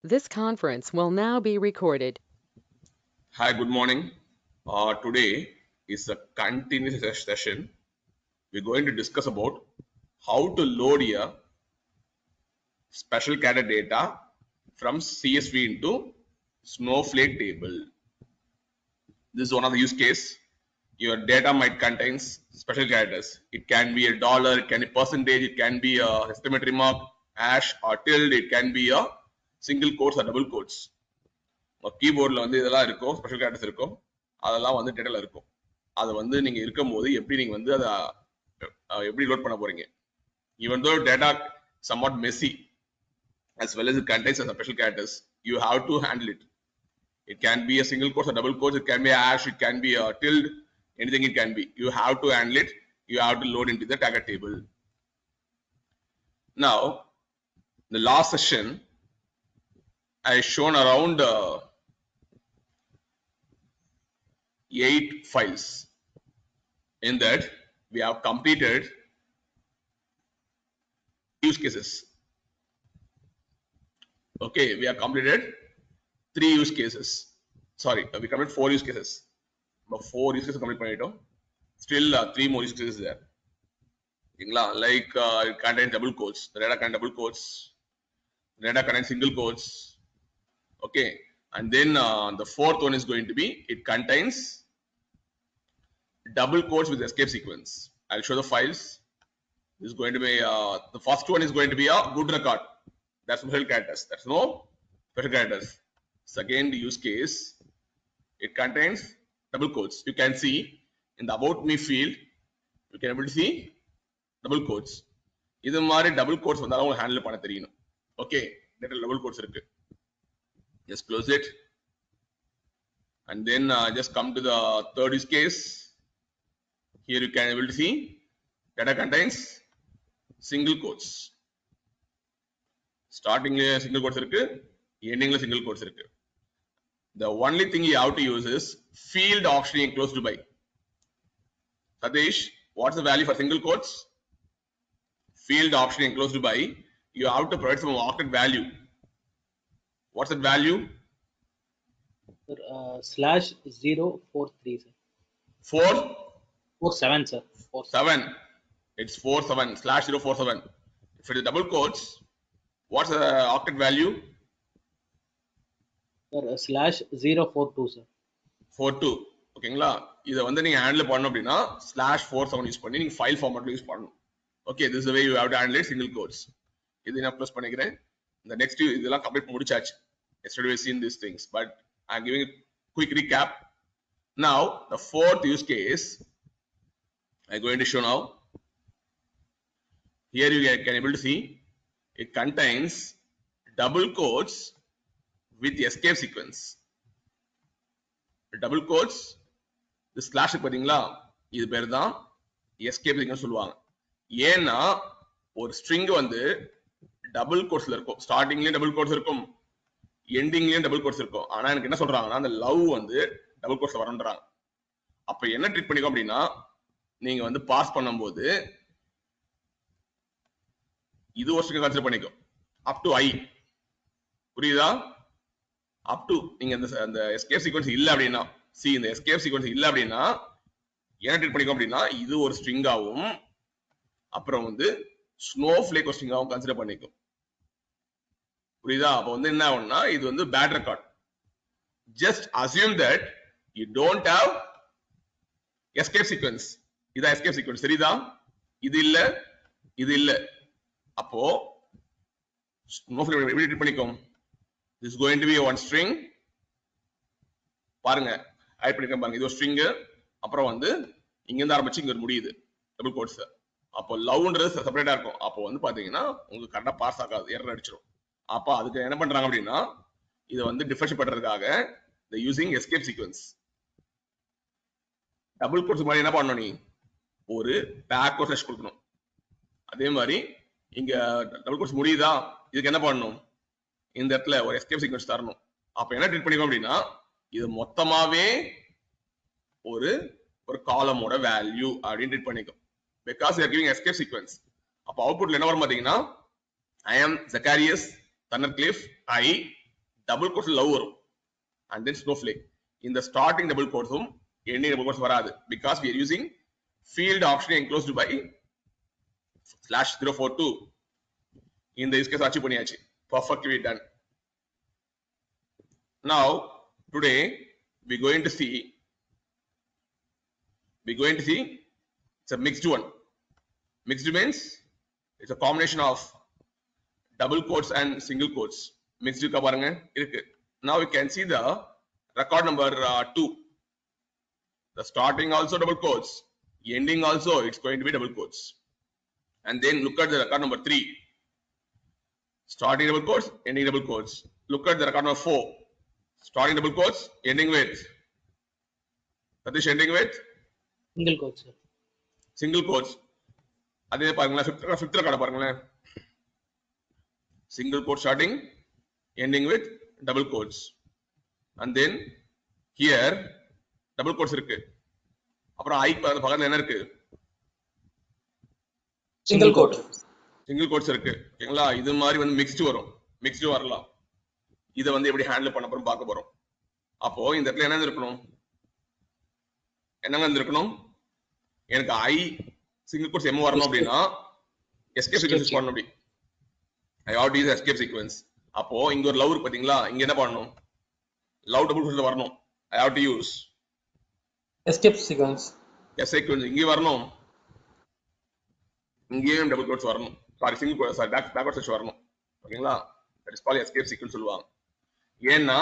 This conference will now be recorded. Hi, good morning. Today is a continuous session. We're going to discuss about how to load a special character data from CSV into Snowflake table. This is one of the use case. Your data might contains special characters. It can be a dollar, it can be percentage, it can be a exclamatory mark, hash or tilde, it can be a single quotes or double quotes. கீபோர்டில் வந்து இதெல்லாம் இருக்கும், special characters இருக்கும், அதெல்லாம் வந்து டேட்டால இருக்கும். அதை வந்து நீங்க இருக்கும்போது எப்படி நீங்க வந்து அதை எப்படி லோட் பண்ண போறீங்க? Even though data somewhat messy as well as it contains some special characters, you have to handle it. It can be a single quotes or double quotes, it can be a hash, it can be a tilde, anything it can be. You have to handle it, you have to load into the tagger table. Now, the last session I shown around 8 files. In that, we have completed use cases. Okay, we have completed 3 use cases. Sorry, we completed 4 use cases. But 4 use cases complete பண்ணிட்டோம். Still 3 more use cases there. Like it contains double quotes. The data contains double quotes. The data contains single quotes. Okay, and then the fourth one is going to be it contains double quotes with escape sequence. I'll show the files. This is going to be the first one is going to be a good record. That's special characters. That's no special characters. Second use case, it contains double quotes. You can see in the about me field, you can able to see double quotes. இது மாதிரி double quotes வந்தாலும் உங்களுக்கு handle பண்ண தெரியணும். Okay, டேட்டால double quotes இருக்கு. Just close it. And then just come to the third use case. Here you can able to see data contains single quotes. Starting single quotes irukku, ending single quotes irukku. The only thing you have to use is field auctioning close to by. Satish, what's the value for single quotes? Field auctioning close to by, you have to provide some octet value. What's that value? /043 sir. 447 sir. 7. It's 47 /047. If it is double quotes, what's the octet value? Sir, /042 sir. 42. ஓகேங்களா? இதை வந்து நீங்க handle பண்ணணும் அப்படின்னா /47 use பண்ணி நீங்க file ஃபார்மேட்ல use பண்ணணும். Okay, this is the way you have to handle it, single quotes. இது நான் ப்ளஸ் பண்ணிக்கிறேன். இந்த நெக்ஸ்ட் இதெல்லாம் கம்ப்ளீட் முடிச்சாச்சு. Yesterday we seen these things, but I'm giving a quick recap. Now, the fourth use case I'm going to show now. Here you can able to see it contains double quotes with escape sequence. Double quotes, the slash பாத்தீங்களா, இது பேர் தான் escape sequence சொல்லுவாங்க. ஏன்னா ஒரு string வந்து double quotesல இருக்கும். ஸ்டார்டிங்லயே double quotes இருக்கும், எண்டிங்லயும் டபுள் கோட்ஸ் இருக்கும். ஆனா எனக்கு என்ன சொல்றாங்கன்னா அந்த லவ் வந்து டபுள் கோட்ஸ்ல வரன்றாங்க. அப்ப என்ன ட்ரீட் பண்ணிக்கோ அப்படின்னா, நீங்க வந்து பாஸ் பண்ணும்போது இது ஒரு ஸ்ட்ரிங் கன்சிடர் பண்ணிக்கோ அப் டு I. புரியுதா? அப் டு நீங்க அந்த எஸ்கேப் சீக்வென்ஸ் இல்ல அப்படின்னா, இந்த எஸ்கேப் சீக்வென்ஸ் இல்ல அப்படின்னா என்ன ட்ரீட் பண்ணிக்கோ அப்படின்னா, இது ஒரு ஸ்ட்ரிங்காவும் அப்புறம் வந்து ஸ்னோஃப்ளேக் ஒரு ஸ்ட்ரிங்காவும் கன்சிடர் பண்ணிக்கும். புரியுதா? அப்ப வந்து என்ன ஆகும்னா இது வந்து bad record. Just assume that you don't have escape sequence. இதான் எஸ்கேப் சீக்வென்ஸ். சரிதா? இது இல்ல, இது இல்ல. அப்போ ஸ்னோஃப்ளேக் எப்படி ட்ரீட் பண்ணிக்கும்? this is going to be one string. பாருங்க, ஆட் பண்ணிருக்கேன் பாருங்க. இது ஒரு ஸ்ட்ரிங், அப்புறம் வந்து இங்க இருந்து ஆரம்பிச்சு இங்க முடியுது டபுள் கோட்ஸ். அப்போ லவ்ன்றது செப்பரேட்டா இருக்கும். அப்போ வந்து பாத்தீங்கன்னா உங்களுக்கு கரெக்டா பாஸ் ஆகாது, எரர் அடிச்சிடும். அப்ப அதுக்கு என்ன பண்றாங்க அப்படின்னா, இதை வந்து டிஃபரன்ஷியேட் பண்றதுக்காக the using escape sequence. Double quotes மாதிரி என்ன பண்ணணும், நீ ஒரு பேக் ஸ்லாஷ் கொடுக்கணும். அதே மாதிரி இங்க டபுள் கோட்ஸ் முடியுதா, இதுக்கு என்ன பண்ணணும், இந்த இடத்துல ஒரு எஸ்கேப் சீக்வென்ஸ் தரணும். அப்ப என்ன ட்ரீட் பண்ணிக்கோ அப்படின்னா, இது மொத்தமாவே ஒரு காலமோட வேல்யூ அப்படின்னு ட்ரீட் பண்ணிக்கும். Because you are giving escape sequence. அப்ப அவுட்புட்ல என்ன வரும் பாத்தீங்கன்னா, I am Zacharias Thundercliffe I double quotes love வரும் and then snowflake. In the starting double quotes ending double quotes வராது because we are using field option enclosed by /042. இந்த use case achieve பண்ணியாச்சு, perfectly done. Now today we going to see it's a mixed one. Mixed means it's a combination of double quotes and single quotes. Mixed ka parunga irukku. Now we can see the record number 2. The starting also double quotes, ending also it's going to be double quotes. And then look at the record number 3. Starting double quotes, ending double quotes. Look at the record number 4. Starting double quotes, ending with Satish, ending with single quotes, sir. Single quotes. அதே பாருங்களேன், fifth record பாருங்களேன், single quote starting ending with double quotes. And then here double quotes இருக்கு. அப்புறம் I பக்கத்துல என்ன இருக்கு? Single quote. Single quotes இருக்கு. ஓகேங்களா? இது மாதிரி வந்து mixed வரும். Mixed வரலாம். இத வந்து எப்படி ஹேண்டில் பண்ண போறோம் பார்க்க போறோம். அப்போ இந்த இடத்துல என்ன இருக்கணும்? என்னங்க இருக்கணும்? எனக்கு I single quotes M வரணும் அப்படினா escape sequence பண்ணனும். அப்படி I have to use escape sequence. அப்போ இங்க ஒரு லவ் இருக்கு பாத்தீங்களா? இங்க என்ன பண்ணனும்? லவ் டபுள் quotes வரணும். I have to use escape sequence. இங்க வரணும். இங்கேயும் டபுள் quotes வரணும். Sorry single quotes, sorry backward slash வரணும். ஓகேங்களா? that is called escape sequence சொல்லுவாங்க. ஏன்னா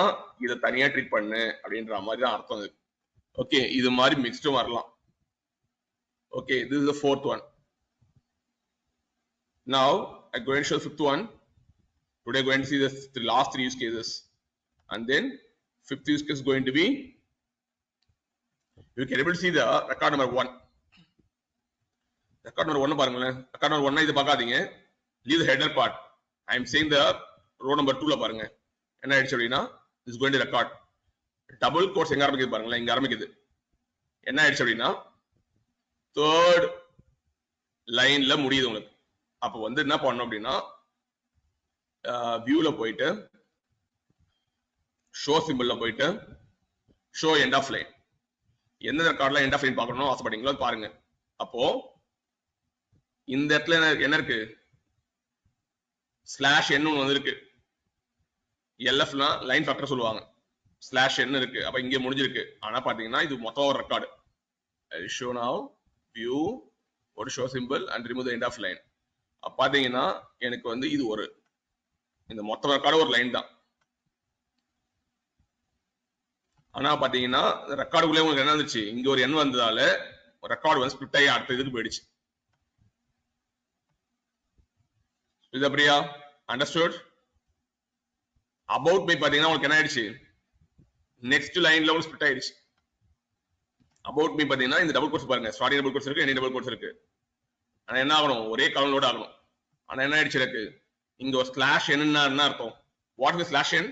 இத தனியா ட்ரீட் பண்ணு அப்படின்ற மாதிரி தான் அர்த்தம் இது. ஓகே, இது மாதிரி மிக்ஸ்டும் வரலாம். Okay, this is the fourth one. Now I'm going to show the fifth one. Today going to see the last 3 use cases, and then fifth use case is going to be, you can able to see the record number 1. Record number 1 பாருங்களேன். record number 1 இத பார்க்காதீங்க, leave the header part. I am saying the row number 2 ல பாருங்க என்ன ஆயிடுச்சு அப்படினா, this is going to record double quotes எங்க ஆரம்பிக்குது பாருங்களேன், இங்க ஆரம்பிக்குது. என்ன ஆயிடுச்சு அப்படினா third லைன்ல முடியுது உங்களுக்கு. அப்ப வந்து என்ன பண்ணனும் அப்படினா, வியூல போயிட்டு ஷோ சிம்பிள்ல போயிட்டு ஷோ எண்ட் ஆஃப் லைன், எந்த ரெக்கார்ட்ல எண்ட் ஆஃப் லைன் பார்க்கணும் ஆசைப்பட்டீங்களோ பாருங்க. அப்போ இந்த இடத்துல என்ன இருக்கு? ஸ்லாஷ் n ஒன்னு வந்திருக்கு. LFனா லைன் ஃபேக்டர் சொல்லுவாங்க. ஸ்லாஷ் n இருக்கு. அப்ப இங்க முடிஞ்சிருக்கு. ஆனா பாத்தீங்கன்னா இது மொத்தம் ஒரு record. I show now view ஒரு show symbol and remove the end of line. அப்ப பாத்தீங்கன்னா எனக்கு வந்து இது ஒரு இந்த மொத்த ரெக்கார்ட் ஒரு லைன் தான். ஆனா பாத்தீங்கன்னா ரெக்கார்டுக்குள்ளே உங்களுக்கு என்ன வந்துச்சு? இங்க ஒரு n வந்ததால ரெக்கார்ட் வந்து ஸ்ப்ளிட் ஆகி அடுத்த இதுக்கு போயிடுச்சு. இது அப்படியா? அண்டர்ஸ்டுட்? about me பாத்தீங்கன்னா உங்களுக்கு என்ன ஆயிடுச்சு? நெக்ஸ்ட் லைன்ல ஒரு ஸ்ப்ளிட் ஆயிடுச்சு. about me பாத்தீங்கன்னா இந்த டபுள் கோட்ஸ் பாருங்க, ஸ்டார்டிங் டபுள் கோட்ஸ் இருக்கு, எண்டிங் டபுள் கோட்ஸ் இருக்கு. ஆனா என்ன ஆகணும்? ஒரே காலம் லோட் ஆகணும். ஆனா என்ன ஆயிடுச்சு எனக்கு? இங்க ஒரு ஸ்லாஷ் n என்ன அர்த்தம்? What is slash n?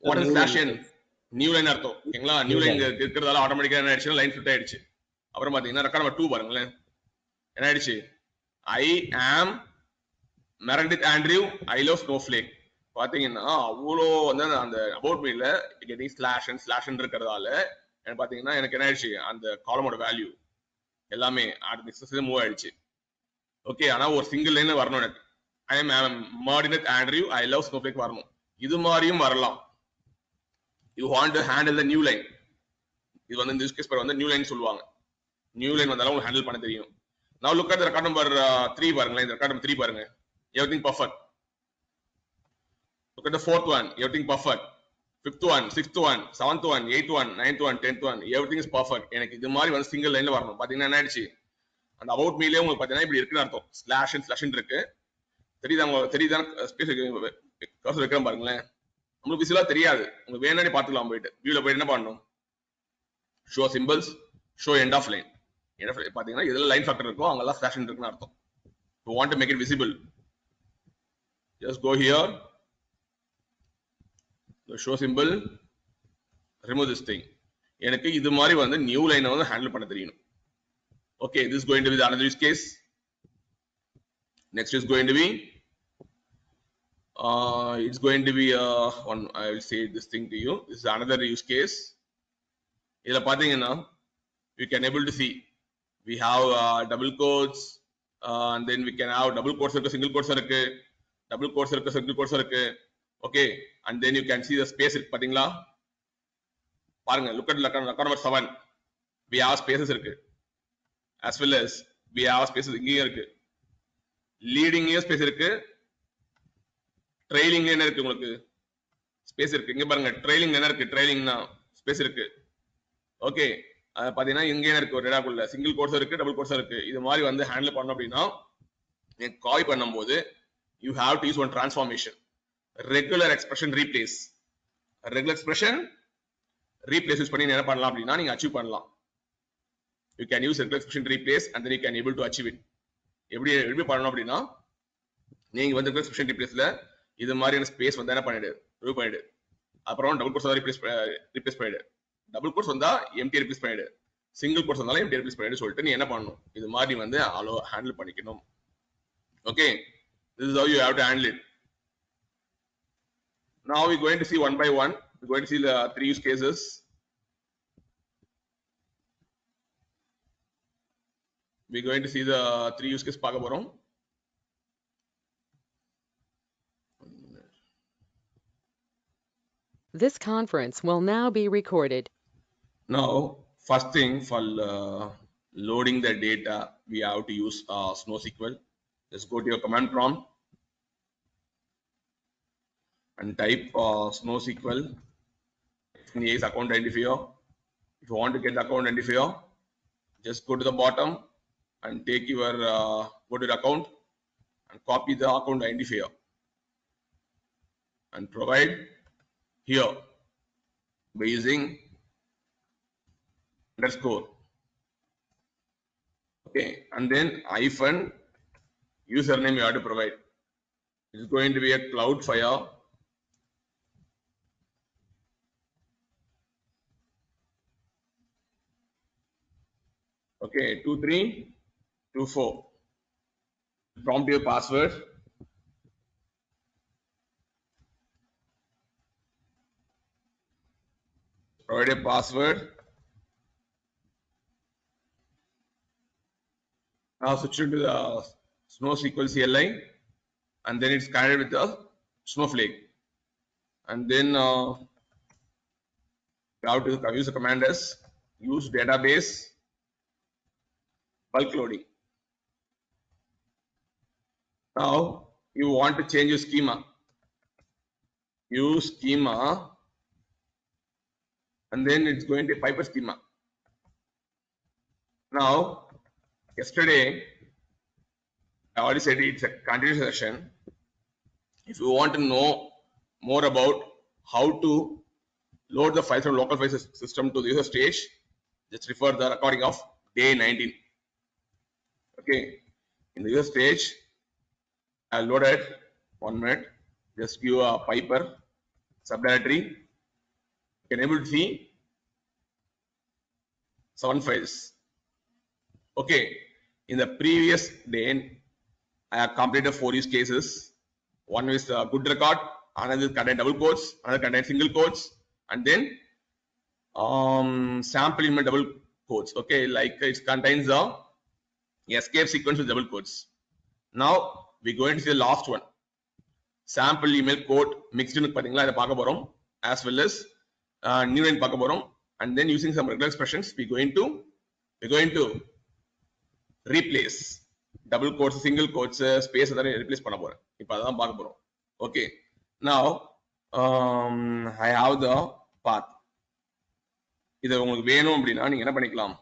What is slash n? New line அர்த்தம். ஓகேங்களா? நியூ லைன் இருக்கிறதால ஆட்டோமேட்டிக்கா என்ன ஆயிடுச்சு? லைன் ஸ்ப்ளிட் ஆயிடுச்சு. அப்புறம் பாத்தீங்கன்னா ரெக்கார்ட் நம்பர் 2 பாருங்களேன். என்ன ஆயிடுச்சு? I am Meredith Andrew, I love snowflake. பாத்தீங்கன்னா அவ்வளோ வந்து அந்த அபவுட் மீல கெட்டிங் ஸ்லாஷ் அண்ட் இருக்கிறதால பாத்தீங்கன்னா எனக்கு என்ன ஆயிடுச்சு? அந்த காலமோட வேல்யூ எல்லாமே அடுத்த மூவ் ஆயிடுச்சு. ஓகே, ஆனா ஒரு சிங்கிள் லைன்ல வரணும் எனக்கு. I am Meredith Andrew, I love snowflake வரணும். இது மாதிரியும் வரலாம். You want to handle the new line. இது வந்து இந்த யூஸ் கேஸ் பேர் வந்து நியூ லைன் சொல்லுவாங்க. நியூ லைன் வந்தாலும் உங்களுக்கு ஹேண்டில் பண்ண தெரியும். Now look at the record number 3 பாருங்களேன். இந்த record number 3 பாருங்க. Everything perfect. Look at the fourth one. Everything perfect. Fifth one, sixth one, seventh one, eighth one, ninth one, 10th one. Everything is perfect. எனக்கு இது மாதிரி வந்து single லைன்ல வரணும். பாத்தீங்கன்னா என்ன ஆயிடுச்சு? அந்த அபவுட் மீலே உங்களுக்கு பாத்தீங்கன்னா இப்படி இருக்குன்னு அர்த்தம். ஸ்லாஷ் இருக்கு. தெரியுதா? ஸ்பேஸ் கர்சர் வைக்கிறேன் பாருங்களேன். உங்களுக்கு விசிலா தெரியாது. உங்களுக்கு வேணாடி பாத்துக்கலாம். போயிட்டு வியூல போயிட்டு என்ன பண்ணணும்? Show symbols, show end of line. என்ன பாத்தீங்கன்னா இதெல்லாம் லைன் ஃபேக்டர் இருக்கும், அங்கெல்லாம் ஸ்லாஷ் இருக்குன்னு அர்த்தம். You want to make it visible, just go here, the show symbol, remove this thing. எனக்கு இது மாதிரி வந்து நியூ லைனை வந்து ஹேண்டில் பண்ண தெரியணும். Okay, this is going to be the another use case. Next is going to be It's going to be one. I will say this thing to you. This is another use case. இதில் பார்த்தீங்கன்னா you can able to see we have double quotes and then we can have double quotes இருக்கு, single quotes இருக்கு, double quotes இருக்கு, single quotes இருக்கு. Okay, and then you can see the space இருக்கு பாத்தீங்களா? பாருங்க, look at record number 7. we have spaces இருக்கு, as well as we have spaces இங்கேயும் இருக்கு, leadingலயும் space இருக்கு, trailingல என்ன இருக்கு உங்களுக்கு space இருக்கு. இங்க பாருங்க, trailing என்ன இருக்கு, trailingனா space இருக்கு. ஓகே, பாத்தீங்கன்னா இங்க என்ன இருக்கு, ஒரு டேட்டாக்குள்ள சிங்கிள் கோர்ஸ் இருக்கு, டபுள் கோர்ஸ் இருக்கு. இது மாதிரி வந்து ஹேண்டில் பண்ணணும் அப்படின்னா நீங்க காய் பண்ணும்போது you have to use one transformation, regular expression replace. regular expression replace use பண்ணி என்ன பண்ணலாம் அப்படின்னா நீங்க அச்சீவ் பண்ணலாம். you can use regular expression replace and then you can able to achieve it. எப்படி பண்ணணும் அப்படின்னா நீங்க வந்து regular expression replaceல இது மாதிரியான ஸ்பேஸ் வந்து என்ன பண்ணிடு, ரிமூவ் பண்ணிடு. அப்புறம் டபுள் கோர்ஸ் ரிப்ளேஸ் பண்ணிடு. டபுள் கோர்ஸ் வந்தா எம்டி ரிப்ளேஸ் பண்ணிடு, சிங்கிள் கோர்ஸ் வந்தாலும் எம்டி ரிப்ளேஸ் பண்ணிடு சொல்லிட்டு நீ என்ன பண்ணணும், இது மாதிரி வந்து ஹேண்டில் பண்ணிக்கணும். Okay, this is how you have to handle it. Now we're going to see one by one. We're going to see the 3 use cases. We're going to see the 3 use cases பார்க்க போறோம். This conference will now be recorded. Now, first thing for loading the data, we have to use SnowSQL. Just go to your command prompt and type SnowSQL. Is account identifier. If you want to get the account identifier, just go to the bottom and take your go to the account and copy the account identifier and provide here by using underscore. Okay, and then hyphen username you have to provide. It's going to be a Cloudflare. Okay, 2324. Prompt your password. Provide a password. Now switch into the SnowSQL CLI, and then it's connected with the Snowflake. And then you have to use the command as use database bulk loading. Now you want to change your schema. Use schema, and then it's going to Piper schema. Now, yesterday I already said it's a continuous session. If you want to know more about how to load the files from local file system to the user stage, just refer the recording of day 19. Okay, in the user stage, I loaded 1 minute. Just give a Piper subdirectory. You can able to see 7 files. Okay, in the previous day, I have completed 4 use cases. One is good record, another contain double quotes, another contain single quotes, and then sample email double quotes. Okay, like it contains the escape sequence with double quotes. Now we go into the last one, sample email quote mixed in pathingala idu paaka porom, as well as new line paaka porom, and then using some regular expressions we're going to replace double quotes, single quotes, space adha replace panna poren. ipo adha paaka porom. Okay, now I have the path. இத உங்களுக்கு வேணும் அப்படினா நீங்க என்ன பண்ணிக்கலாம்,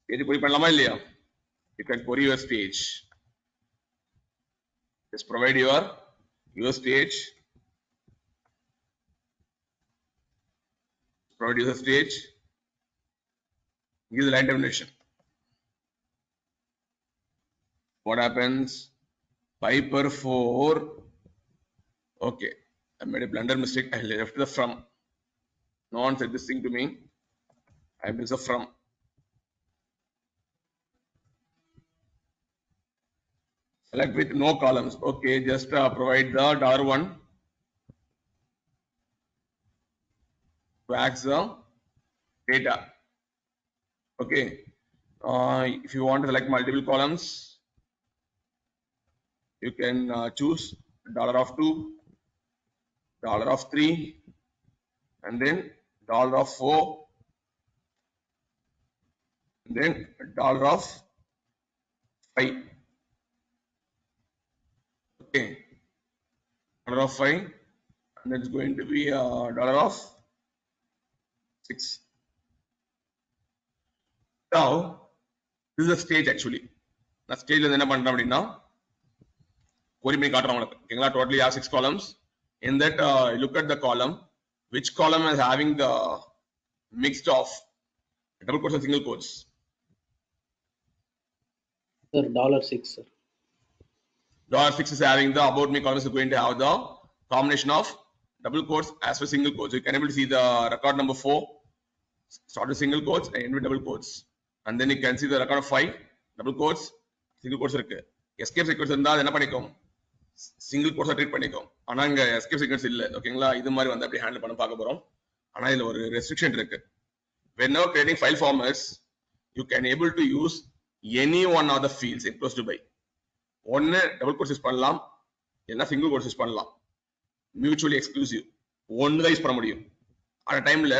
page query பண்ணலாமா இல்லையா? You can query your stage. Just provide your stage. Provide your stage. Give the line termination. What happens? Piper 4. Okay, I made a blunder mistake. I left the from. No one said this thing to me. I missed the from. select with no columns. Okay, just provide the $1 to access the data. Okay, if you want to select multiple columns, you can choose $2, $3, and then $4, and then $5. Okay, $5, and then it's going to be $6. Now, this is a stage actually. நான் ஸ்டேஜ்ல என்ன பண்றேன் அப்படின்னா query பண்ணி காட்டுறேன் உங்களுக்கு. ஓகேங்களா? Totally have 6 columns. In that, look at the column. Which column is having the mixed of double quotes and single quotes? Sir, $6, sir. $6 is having the about me column is going to have the combination of double quotes as well as single quotes. You can able to see the record number 4, start with single quotes and end with double quotes. And then you can see the record of 5, double quotes, single quotes இருக்கு. Escape sequence இருந்தா அது என்ன பண்ணிக்கும்? Single கோட்ஸா treat பண்ணிக்கும். ஆனா இங்க escape sequence இல்ல. ஓகேங்களா? இது மாதிரி வந்து அப்படி ஹேண்டில் பண்ண பார்க்க போறோம். ஆனா இதுல ஒரு ரெஸ்ட்ரிக்ஷன் இருக்கு. Whenever creating file formats, you can able to use any one of the fields enclosed by. ஒன்னு டபுள் கோட்ஸ் யூஸ் பண்ணலாம், இல்லைன்னா சிங்கிள் கோட்ஸ் யூஸ் பண்ணலாம். Mutually exclusive. ஒன்னு தான் யூஸ் பண்ண முடியும். அந்த டைம்ல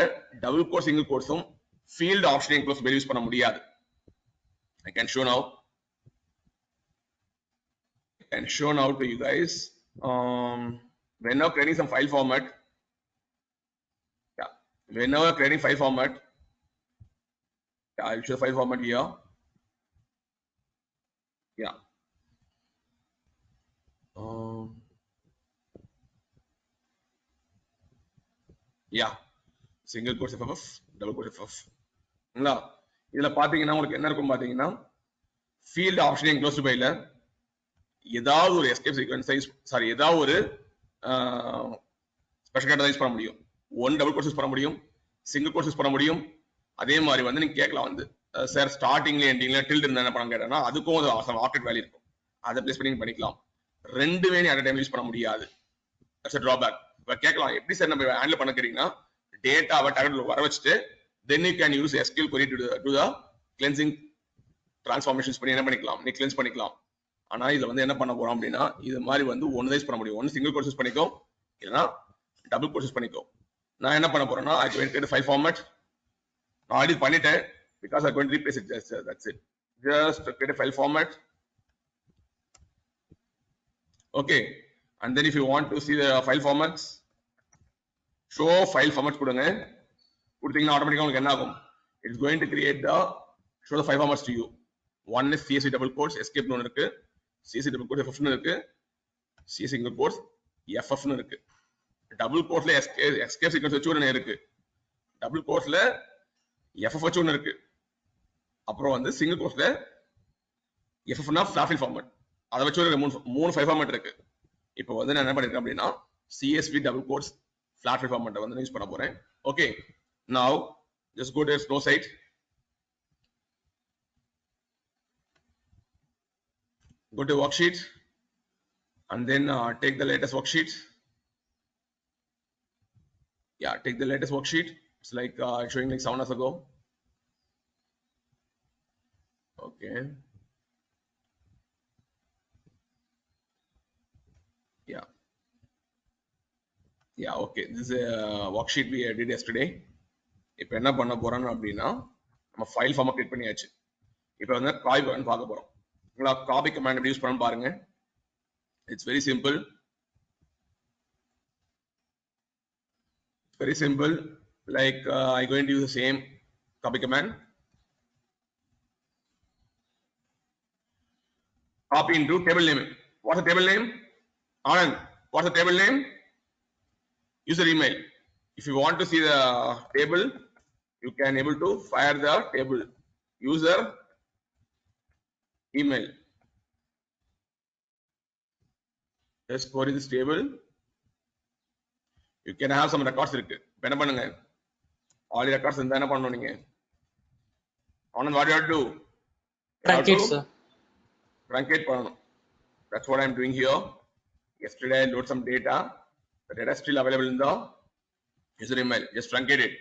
டபுள் கோட்ஸ் சிங்கிள் கோட்ஸும் field option enclosed by use பண்ண முடியாது. I can show now. And show now to you guys. Whenever creating some file format, whenever creating file format, I'll show the file format here. Single quotes FFF, double quotes FFF. இதுல பாத்தீங்கன்னா உங்களுக்கு என்ன இருக்கும் பாத்தீங்கன்னா field option enclosed பைல ஏதாவது ஒரு escape sequence ஏதாவது ஒரு ஸ்பெஷல் கேட்டகரைஸ் யூஸ் பண்ண முடியும். ஒன் டபுள் கோட்ஸ் யூஸ் பண்ண முடியும், சிங்கிள் கோட்ஸ் யூஸ் பண்ண முடியும். அதே மாதிரி வந்து நீங்க கேட்கலாம் வந்து சார் ஸ்டார்டிங்ல எண்டிங்ல டில்ட் இருந்தா என்ன பண்ண கேட்டா அதுக்கும் ஒரு ஆப்ஜெக்ட் வேல்யூ இருக்கும். அதை பிளேஸ் பண்ணி பண்ணிக்கலாம். ரெண்டுமே நீ அட் டைம் யூஸ் பண்ண முடியாது. That's a drawback. இப்ப கேட்கலாம் எப்படி சார் நம்ம ஹேண்டில் பண்ண கேட்டீங்கன்னா டேட்டாவை டார்கெட் வர வச்சுட்டு then you can use SQL query to the cleansing transformations பண்ணி என்ன பண்ணிக்கலாம், நீ கிளென்ஸ் பண்ணிக்கலாம். ஆனா இதுல வந்து என்ன பண்ண போறோம் அப்படின்னா இது மாதிரி வந்து ஒன்னு தான் யூஸ் பண்ண முடியும். ஒன்னு சிங்கிள் கோட்ஸ் யூஸ் பண்ணிக்கோ, இல்லைன்னா டபுள் கோட்ஸ் யூஸ் பண்ணிக்கோ. நான் என்ன பண்ண போறேன்னா I going to create a file format. நான் ஆல்ரெடி பண்ணிட்டேன் because I going to replace it. That's it. Just create a file format. Okay, and then if you want to see the file formats, show file formats கொடுங்க. கொடுத்தீங்கன்னா ஆட்டோமேட்டிக்கா உங்களுக்கு என்ன ஆகும்? It's going to create the show the file formats to you. One is CSV double quotes, escape னு இருக்கு, CSV double quotes FF னு இருக்கு, CSV single quotes FF னு இருக்கு. டபுள் கோட்ஸ்ல escape sequence வச்சு ஒன்னு இருக்கு, டபுள் கோட்ஸ்ல FF வச்சு ஒன்னு இருக்கு, அப்புறம் வந்து சிங்கிள் கோட்ஸ்ல FF னா flat file format, அதை வச்சு ஒரு மூணு file format இருக்கு. இப்போ வந்து நான் என்ன பண்ணிருக்கேன் அப்படின்னா CSV double quotes flat file format வந்து யூஸ் பண்ண போறேன். Okay, now just go to a snow site. Go to worksheet and then take the latest worksheet. Take the latest worksheet. It's like showing like 7 hours ago. Okay. Okay. This is a worksheet we did yesterday. இப்போ என்ன பண்ண போறோம் அப்படின்னா நம்ம file ஃபார்மை create பண்ணியாச்சு. இப்போ வந்து காப்பி பண்ண பார்க்க போறோம். Copy command எப்படி யூஸ் பண்ணனும் பாருங்க. It's very simple. Very simple. Like I'm going to use the same copy command. Copy into table name. What's the table name? Anand. What's the table name? User email. If you want to see the table, you can able to fire the table. User email. Let's query this table. You can have some records இருக்கு. என்ன பண்ணுங்க? All records இருந்தா என்ன பண்ணணும் நீங்க? Anand, what you have to do? Truncate, sir. Truncate பண்ணணும். That's what I'm doing here. Yesterday I load some data. The data is still available in the user email. Just truncate it.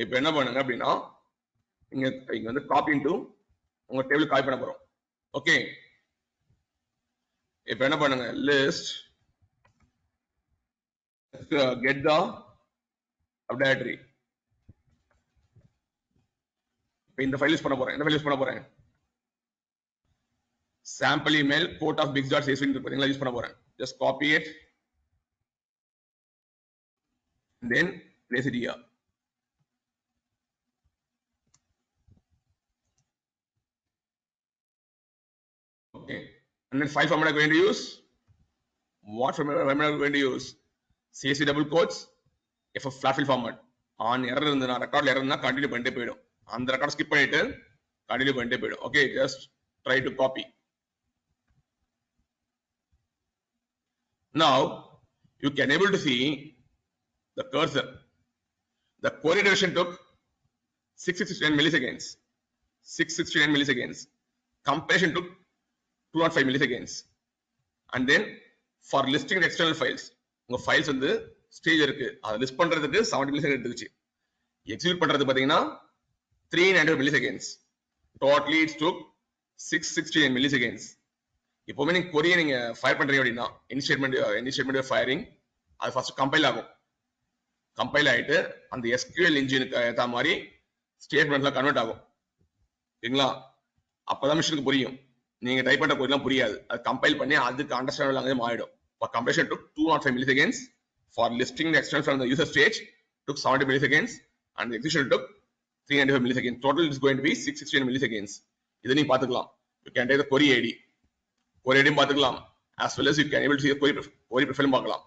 இப்போ என்ன பண்ணுங்க அப்படின்னா இங்க வந்து copy into உங்க table copy பண்ண போறோம். ஓகே, இப்போ என்ன பண்ணுங்க, லிஸ்ட் get the directory. இப்போ இந்த ஃபைல் யூஸ் பண்ண போறேன். என்ன ஃபைல் யூஸ் பண்ண போறேன்? sample email port of bix.csv இருக்கு பாத்தீங்களா, யூஸ் பண்ண போறேன். just copy it then place it here. Okay, and then file format I'm going to use. What format am I going to use? CSV double quotes, if a flat fill format. On error irundha record error na continue பண்ணிட்டே போய்டும். அந்த record skip பண்ணிட்டு continue பண்ணிட்டே போய்டும். Okay, just try to copy. Now you can able to see the cursor. The query duration took 669 milliseconds. 669 milliseconds. Compilation took 205 milliseconds. And then for listing the external files, உங்க files வந்து stage இருக்கு, அதை list பண்றதுக்கு 70 milliseconds எடுத்துச்சு. Execute பண்றது பாத்தீங்கன்னா 395 milliseconds. Totally it took 669 milliseconds. இப்போமே நீங்க கொரியை நீங்க ஃபயர் பண்றீங்க அப்படின்னா இனிஷியேட்மெண்ட் ஃபயரிங் அது ஃபர்ஸ்ட் கம்பைல் ஆகும். கம்பைல் ஆயிட்டு அந்த SQL இன்ஜினுக்கு ஏற்ற மாதிரி ஸ்டேட்மெண்ட்லாம் கன்வெர்ட் ஆகும். சரிங்களா? அப்பதான் மிஷினுக்கு புரியும். நீங்க டைப் பண்ற கொரியெல்லாம் புரியாது. அது கம்பைல் பண்ணி அதுக்கு அண்டர்ஸ்டாண்ட் ஆகவே மாறிடும். For compilation took 205 milliseconds. For listing the external from the user stage took 70 milliseconds, and the execution took 395 milliseconds. Total is going to be 669 milliseconds. இதை நீங்க பாத்துக்கலாம். You can take the query ID. Query ID பாத்துக்கலாம். As well as you can able to see the query profile பார்க்கலாம்.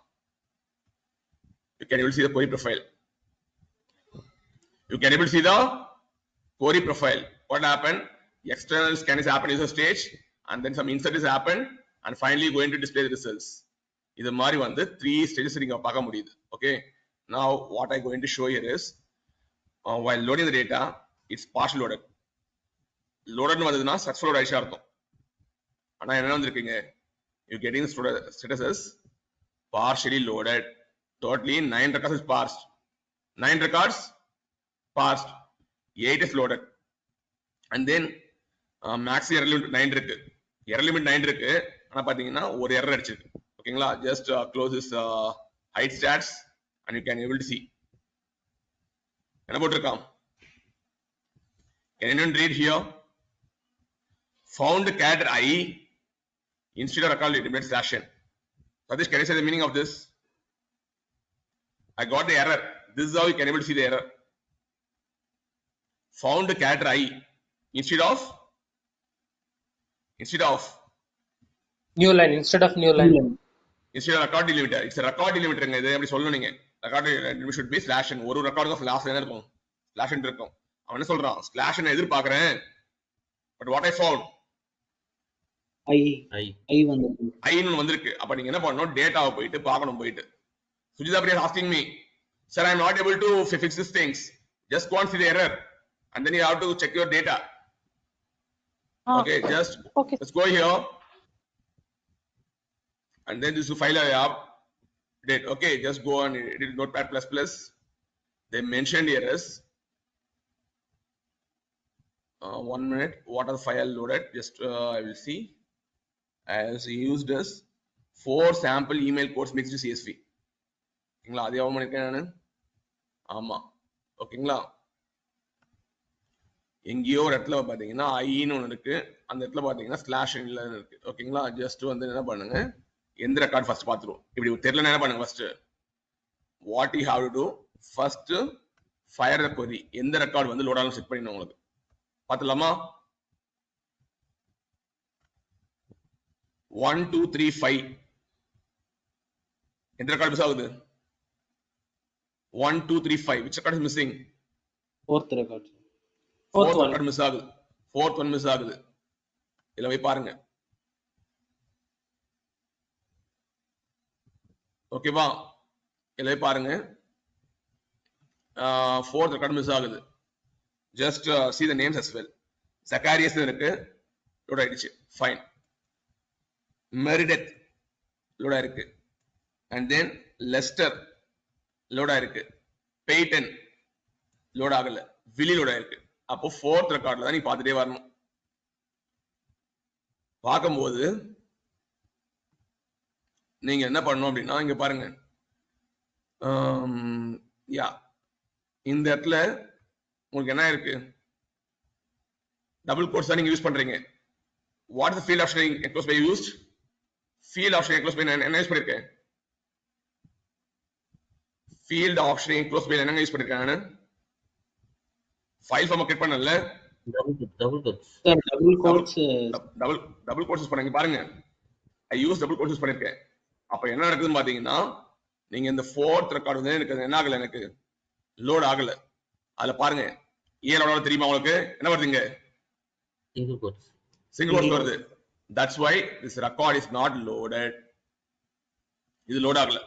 You can able to see the query profile. You can able to see the query profile. What happened? External scan is happened user stage, and then some insert is happened, and finally going to display the results. இது மாதிரி வந்து 3 stages நீங்க பார்க்க முடியுது. Okay, now what I going to show here is while loading the data, it's partially loaded. Loaded னு வந்ததுன்னா successful ஆயிடுச்சு அர்த்தம். ஆனா என்ன வந்திருக்கீங்க, you getting status as partially loaded. Totally 9 records is parsed. 9 records parsed. 8 is loaded. And then max error limit 9 இருக்கு. Error limit 9 இருக்கு. ஆனா பாத்தீங்கன்னா ஒரு எரர் அடிச்சிருக்கு. ஓகேங்களா? just close this hide stats and you can able to see. என்ன போட்டுருக்காம்? Can anyone read here? Found character I instead of record limit /n. Satish, can you say the meaning of this? I got the error. This is how you can able to see the error. Found character I instead of New line instead of new line. instead of record delimiter. It's a record delimiter. இதை எப்படி சொல்லணும் நீங்க? record delimiter should be /n. ஒரு ரெக்கார்டுக்கு last என்ன இருக்கும்? /n இருக்கும். அவன் என்ன சொல்றான்? /n எதிர்பார்க்கறேன். But what I found? I வந்திருக்கு. I ன்னு வந்திருக்கு. அப்ப நீங்க என்ன பண்ணணும்? டேட்டாவை போயிட்டு பார்க்கணும் போயிட்டு. Sujita Priya is asking me, sir, I am not able to fix these things. Just go and see the error, and then you have to check your data. Okay, just okay. Let's go here, and then this file I have date. Okay, just go and edit Notepad++. They mentioned here is 1 minute. What are the file loaded? Just I will see. As used as 4 sample email codes mixed to CSV. ஓகேங்களா? அது எவ்வளவு பண்ணிருக்கேன் நானு? ஆமா. ஓகேங்களா? எங்கேயோ ஒரு இடத்துல பாத்தீங்கன்னா ஐன்னு ஒன்று இருக்கு, அந்த இடத்துல பாத்தீங்கன்னா /n இருக்கு. ஓகேங்களா? ஜஸ்ட் வந்து என்ன பண்ணுங்க, எந்த ரெக்கார்ட் ஃபர்ஸ்ட் பாத்துருவோம். இப்படி தெரியல என்ன பண்ணுங்க, first what you have to to, first fire the query. எந்த ரெக்கார்ட் வந்து லோட் ஆகும் செக் பண்ணிடணும். உங்களுக்கு பாத்துலாமா? 1 2 3 5 எந்த ரெக்கார்ட் மிஸ் ஆகுது? 1 2 3 5. which record is missing? Fourth record. Fourth record miss ஆகுது. Fourth one miss ஆகுது. இல்ல போய் பாருங்க. ஓகேவா? இல்ல போய் பாருங்க. Fourth record miss ஆகுது. just see the names as well. Zacharias இருக்கு, லோட் ஆயிடுச்சு. ஃபைன். மெரிடெத் லோட் ஆயிருக்கு. அண்ட் தென் லெஸ்டர் லோட் ஆயிருக்கு. பெய்டன் லோட் ஆகல. வில்லி லோட் ஆயிருக்கு. அப்போ 4th ரெக்கார்ட்ல தான் நீ பார்த்துட்டே வரணும். பார்க்கும்போது நீங்க என்ன பண்ணணும் அப்படின்னா இங்க பாருங்க, யா இந்த இடத்துல உங்களுக்கு என்ன இருக்கு, டபுள் கோட்ஸ் தான் நீங்க யூஸ் பண்றீங்க. What is field option enclose by used? Field option enclose by என்ன யூஸ் பண்ணிருக்கேன்? ஃபீல்ட் ஆப்ஷன் என்க்ளோஸ் பை என்ன யூஸ் பண்ணிருக்கேன்? நான் ஃபைல் ஃபார்ம் கிரியேட் பண்ணல, டபுள் கோட்ஸ் யூஸ் பண்ணீங்க பாருங்க. I use double quotes use பண்ணிருக்கேன். அப்ப என்ன நடக்குதுன்னு பாத்தீங்கன்னா, நீங்க இந்த 4th ரெக்கார்ட் வந்து எனக்கு என்ன ஆகல, எனக்கு லோட் ஆகல. அதுல பாருங்க ஏன் லோட் ஆகல தெரியுமா உங்களுக்கு? என்ன வருதுங்க? சிங்கிள் கோட்ஸ் வருது. That's why this record is not loaded. இது லோட் ஆகல.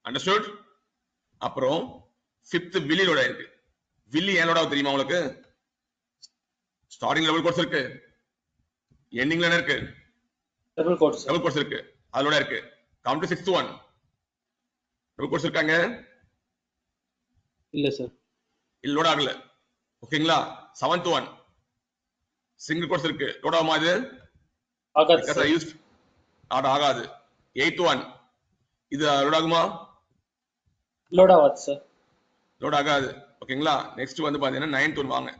அண்டர்ஸ்டுட்? அப்புறம் 5th வில்லி லோட் ஆயிருக்கு. வில்லி ஏன் லோட் ஆகுது தெரியுமா உங்களுக்கு? ஸ்டார்டிங் டபுள் கோட்ஸ் இருக்கு, எண்டிங்ல என்ன இருக்கு? டபுள் கோட்ஸ் இருக்கு. அதோட இருக்கு. Come to 6th one. Double quotes இருக்காங்க? இல்ல சார், இல்ல லோட் ஆகல. ஓகேங்களா? 7th one சிங்கிள் கோட்ஸ் இருக்கு. லோட் ஆகுமா இது? ஆகாது because சார். I used ஆகாது. 8th one இது லோட் ஆகுமா? லோட் ஆகாது சார். லோட் ஆகாது. ஓகேங்களா? நெக்ஸ்ட் வந்து பாத்தீங்கன்னா 9th one வாங்க.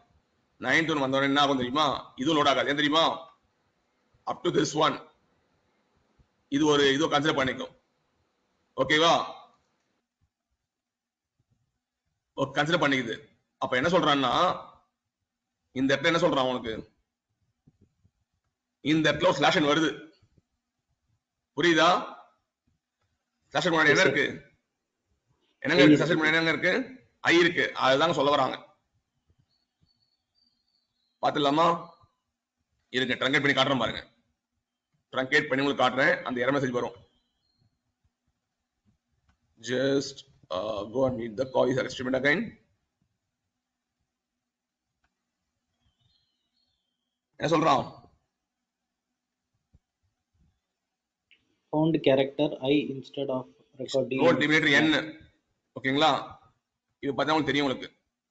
9th one வந்தோட என்ன ஆகும் தெரியுமா? இது லோட் ஆகாது. ஏன் தெரியுமா? அப் டு திஸ் ஒன் இது கன்சிடர் பண்ணிக்கும். ஓகேவா? கன்சிடர் பண்ணிக்குது. அப்ப என்ன சொல்றான்னா, இந்த இடத்துல என்ன சொல்றான் உனக்கு, இந்த இடத்துல ஸ்லாஷ் n வருது. புரியுதா? ஸ்லாஷ் n முன்னாடி என்ன இருக்கு? என்னங்க இருக்கு? ஸ்லாஷ் n முன்னாடி என்னங்க இருக்கு? ஐ இருக்கு. அதுதான் சொல்ல வராங்க. பாத்துலாமா? இருங்க, ட்ரங்கேட் பண்ணி காட்டுறேன் பாருங்க. ட்ரங்கேட் பண்ணி உங்களுக்கு காட்டுறேன். அந்த எரர் மெசேஜ் வரும். just go and meet the call user experiment again. என்ன சொல்றான்? found character I instead of recording roll delimiter n. ஓகேங்களா? இது பார்த்தா உங்களுக்கு தெரியும். உங்களுக்கு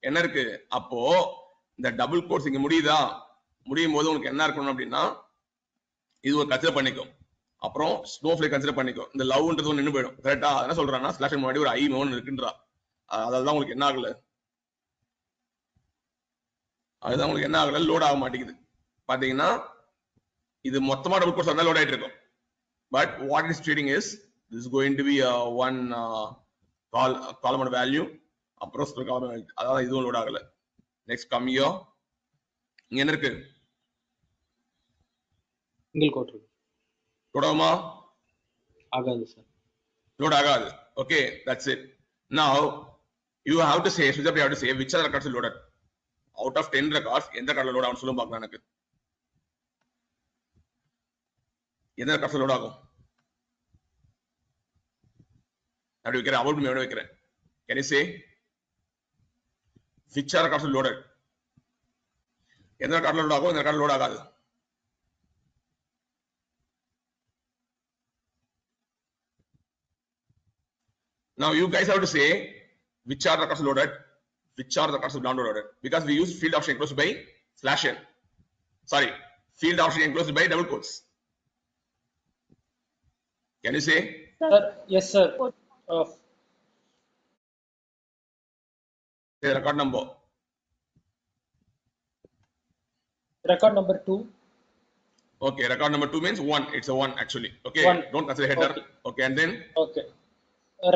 என்ன இருக்கு? அப்போ இந்த டபுள் கோட்ஸ் இங்க முடியுதா? முடியும் போது உங்களுக்கு என்ன இருக்கணும் அப்படின்னா, இது ஒரு கன்சிடர் பண்ணிக்கும். அப்புறம் ஸ்னோஃப்ளேக் கன்சிடர் பண்ணிக்கும். இந்த லவ்ன்றது ஒன்று நின்று போயிடும். கரெக்டா? என்ன சொல்றான்னா, ஸ்லாஷ் முன்னாடி ஒரு ஐ ஒன்று இருக்குன்றா. அதெல்லாம் உங்களுக்கு என்ன ஆகல, அதுதான் உங்களுக்கு என்ன ஆகல, லோட் ஆக மாட்டேங்குது. பாத்தீங்கன்னா இது மொத்தமா டபுள் கோட்ஸ் வந்தா லோட் ஆயிட்டு இருக்கும். But what is treating is this is going to be one காலமோட வேல்யூ, அப்புறம் அதாவது இதுவும் லோட் ஆகல. நெக்ஸ்ட் கம்மியோ இங்க என்ன இருக்கு? சிங்கிள் கோட் இருக்கு. லோட் ஆகுமா? ஆகாது சார். லோட் ஆகாது. Okay, that's it. Now you have to say, ஸ்விட்ச் up, you have to say which are the records loaded out of 10 records. எந்த ரெக்கார்ட்ல லோட் ஆகும் சொல்லுங்க பார்க்கலாம். எனக்கு எந்த ரெக்கார்ட்ல லோட் ஆகும்? அப்படி வைக்கிறேன், அபவுட் மீ வைக்கிறேன். Can you say which are records loaded? எந்த ரெக்கார்ட்ல லோட் ஆகும், எந்த ரெக்கார்ட்ல லோட் ஆகாது? Now you guys have to say which are the records loaded, which are the records not loaded, because we use field option enclosed by slash n. Sorry, field option enclosed by double quotes. Can you say? Sir, yes sir. The record number. Record number 2. Okay, record number 2 means 1. It's a 1 actually. Okay, 1. Don't consider header. Okay, and then? Okay.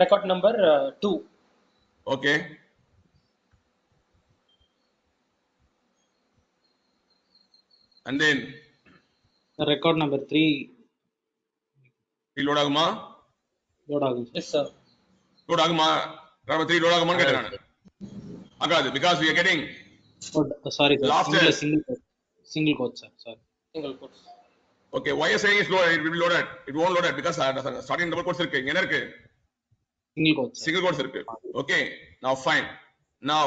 Record number 2. Okay. And then? Record number 3. Load ஆகுமா? Load ஆகும். Yes sir. Load ஆகுமா? Record number 3 load ஆகுமான்னு கேட்டேன் நான். ஆகாது, because we are getting. Sorry sir. Last single quote sir. Sorry. Single quotes. Okay, why you saying it's loaded? It will be loaded. It won't load it because starting double quotes இருக்கு. என்ன இருக்கு? Single quotes. Single quotes இருக்கு. Okay, now fine. Now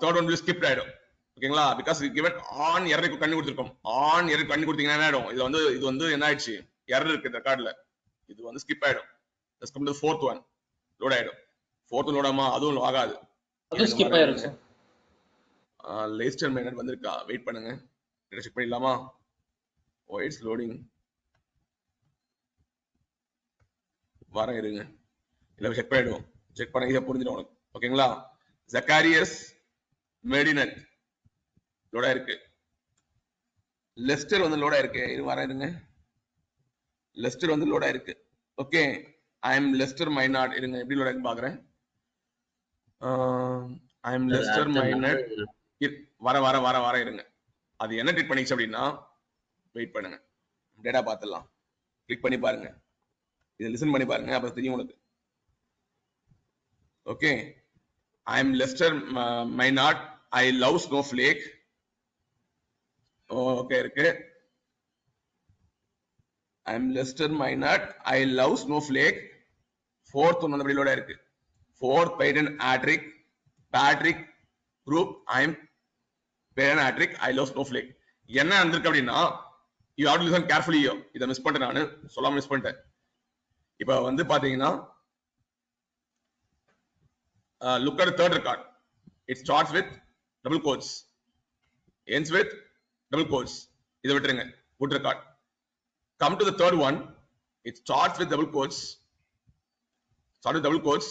third one will skip ஆயிடும். ஓகேங்களா? because we given on error கண்ணி கொடுத்திருக்கோம். on error கண்ணி கொடுத்தீங்கன்னா என்ன ஆயிடும்? இது வந்து என்ன ஆயிடுச்சு? எரர் இருக்கு இந்த ரெக்கார்ட்ல, இது வந்து ஸ்கிப் ஆயிடும். let's come to the fourth one. Load ஆயிடும். fourth லோட் ஆமா, அதுவும் ஆகாது. அது ஸ்கிப் ஆயிரும் சார். லேஸ்டர் மைனர் வந்திருக்கா, வெயிட் பண்ணுங்க, செக் பண்ணிடலாமா? ஓ இட்ஸ் லோடிங், வரேன் இருங்க, இல்லை செக் பண்ணிடுவோம். செக் பண்ண ஈஸியாக புரிஞ்சிடும் உனக்கு. ஓகேங்களா? ஜக்காரியஸ் மெடினட் லோடா இருக்கு. லெஸ்டர் வந்து லோடா இருக்கு, இது வரேன் இருங்க. லெஸ்டர் வந்து லோடா இருக்கு. ஓகே, ஐ எம் லெஸ்டர் மைனாட், இருங்க எப்படி லோடா இருக்கு பாக்குறேன். ஐ எம் லெஸ்டர் மைனாட், வர வர வர வர இருங்க. அது என்ன ட்ரீட் பண்ணிச்சு அப்படின்னா, வெயிட் பண்ணுங்க, டேட்டா பார்த்துடலாம். கிளிக் பண்ணி பாருங்க, இதை லிசன் பண்ணி பாருங்க, அப்புறம் தெரியும் உங்களுக்கு. Okay, I am Lester Minot, I love snowflake. Okay இருக்கு. I am Lester Minot, I love snowflake. Fourth one வந்து லோடா இருக்கு. Fourth Biden Audric Patrick group, I am Baron Audric, I love snowflake. என்ன வந்திருக்கு அப்படின்னா, you have to listen carefully. இதை miss பண்ணிட்டேன், நான் சொல்லாம மிஸ் பண்ணிட்டேன். இப்போ வந்து பாத்தீங்கன்னா, look at the third record. It starts with double quotes, ends with double quotes. இதை விட்டுருங்க, good record. Come to the third one. It starts with double quotes. Start with double quotes.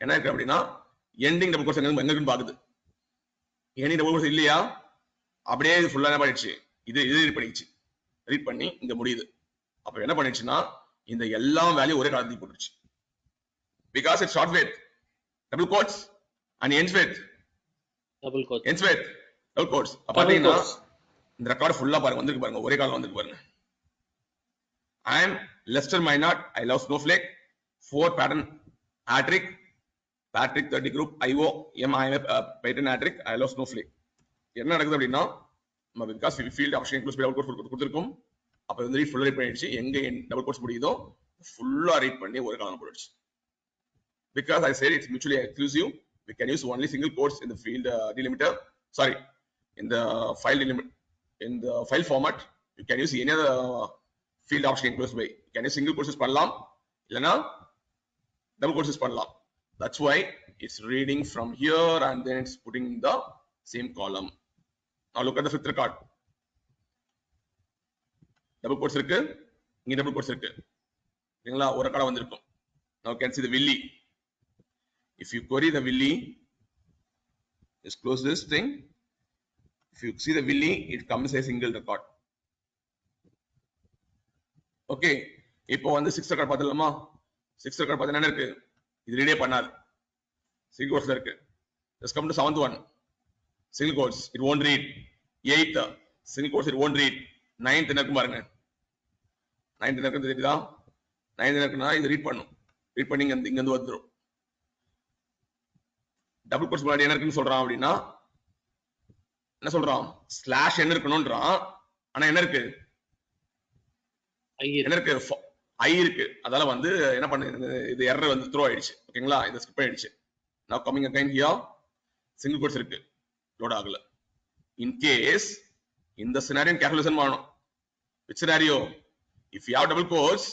என்ன இருக்கு அப்படின்னா, ending double quotes எங்க இருக்குன்னு பாக்குது. ending double quotes இல்லையா, அப்படியே இது ஃபுல்லா என்ன பண்ணிடுச்சு, இது ரீட் பண்ணிடுச்சு. ரீட் பண்ணி இங்க முடியுது. அப்ப என்ன பண்ணிடுச்சுன்னா, இந்த எல்லா வேல்யூ ஒரே காலத்துக்கு போட்டுருச்சு. Because it starts with double quotes and ends with double quotes. ends with double quotes. பாத்தீங்கன்னா இந்த ரெக்கார்ட் ஃபுல்லா பாருங்க, வந்திருக்கு பாருங்க, ஒரே காலம் வந்திருக்கு பாருங்க. I am Lester Minot, I love Snowflake. 4 pattern Attrick, Patrick 30 group, IO, I am pattern Attrick, I love Snowflake. என்ன நடக்குது அப்படின்னா, நம்ம because field option includes double quotes கொடுத்திருக்கோம். அப்ப வந்து ரீட் ஃபுல்லா ரீட் பண்ணிடுச்சு. எங்க டபுள் கோட்ஸ் முடியுதோ ஃபுல்லா ரீட் பண்ணி ஒரு காலம் போடுச்சு. Because I said it's mutually exclusive, we can use only single quotes in the field delimiter. Sorry, in the file delimiter, in the file format, you can use any other field option enclosed by. You can use single quotes பண்ணலாம், இல்லனா double quotes பண்ணலாம். That's why it's reading from here and then it's putting in the same column. Now look at the fifth record. Double quotes இருக்கு, இங்க double quotes இருக்கு. சரிங்களா? ஒரு record வந்திருக்கும். Now you can see the Willy. If you query the Willy, just close this thing. If you see the Willy, it comes as a single record. Okay, இப்போ வந்து 6th record பார்த்தலாமா? 6th record பார்த்தா என்ன இருக்கு? இது ரீடே பண்ணாது, single quotes இருக்கு. Let's come to 7th one. Single quotes, it won't read. 8th, single quotes, it won't read. 9th என்ன இருக்கு பாருங்க. 9th என்ன இருக்கு தெரியுதா? 9th என்ன இருக்குன்னா இது ரீட் பண்ணும். ரீட் பண்ணி இங்க இருந்து வந்துரும். டபுள் கோட்ஸ் முன்னாடி என்ன இருக்குன்னு சொல்றான் அப்படின்னா, என்ன சொல்றான், ஸ்லாஷ் என்ன இருக்கணும்ன்றான். ஆனா என்ன இருக்கு, என்ன இருக்கு, ஐ இருக்கு. அதால வந்து என்ன பண்ணு, இது எரர் வந்து த்ரோ ஆயிடுச்சு. ஓகேங்களா? இது ஸ்கிப் ஆயிடுச்சு. now coming again here, single quotes இருக்கு, லோட் ஆகல. in case இந்த scenario careful listen பண்ணணும். which scenario? if you have double quotes,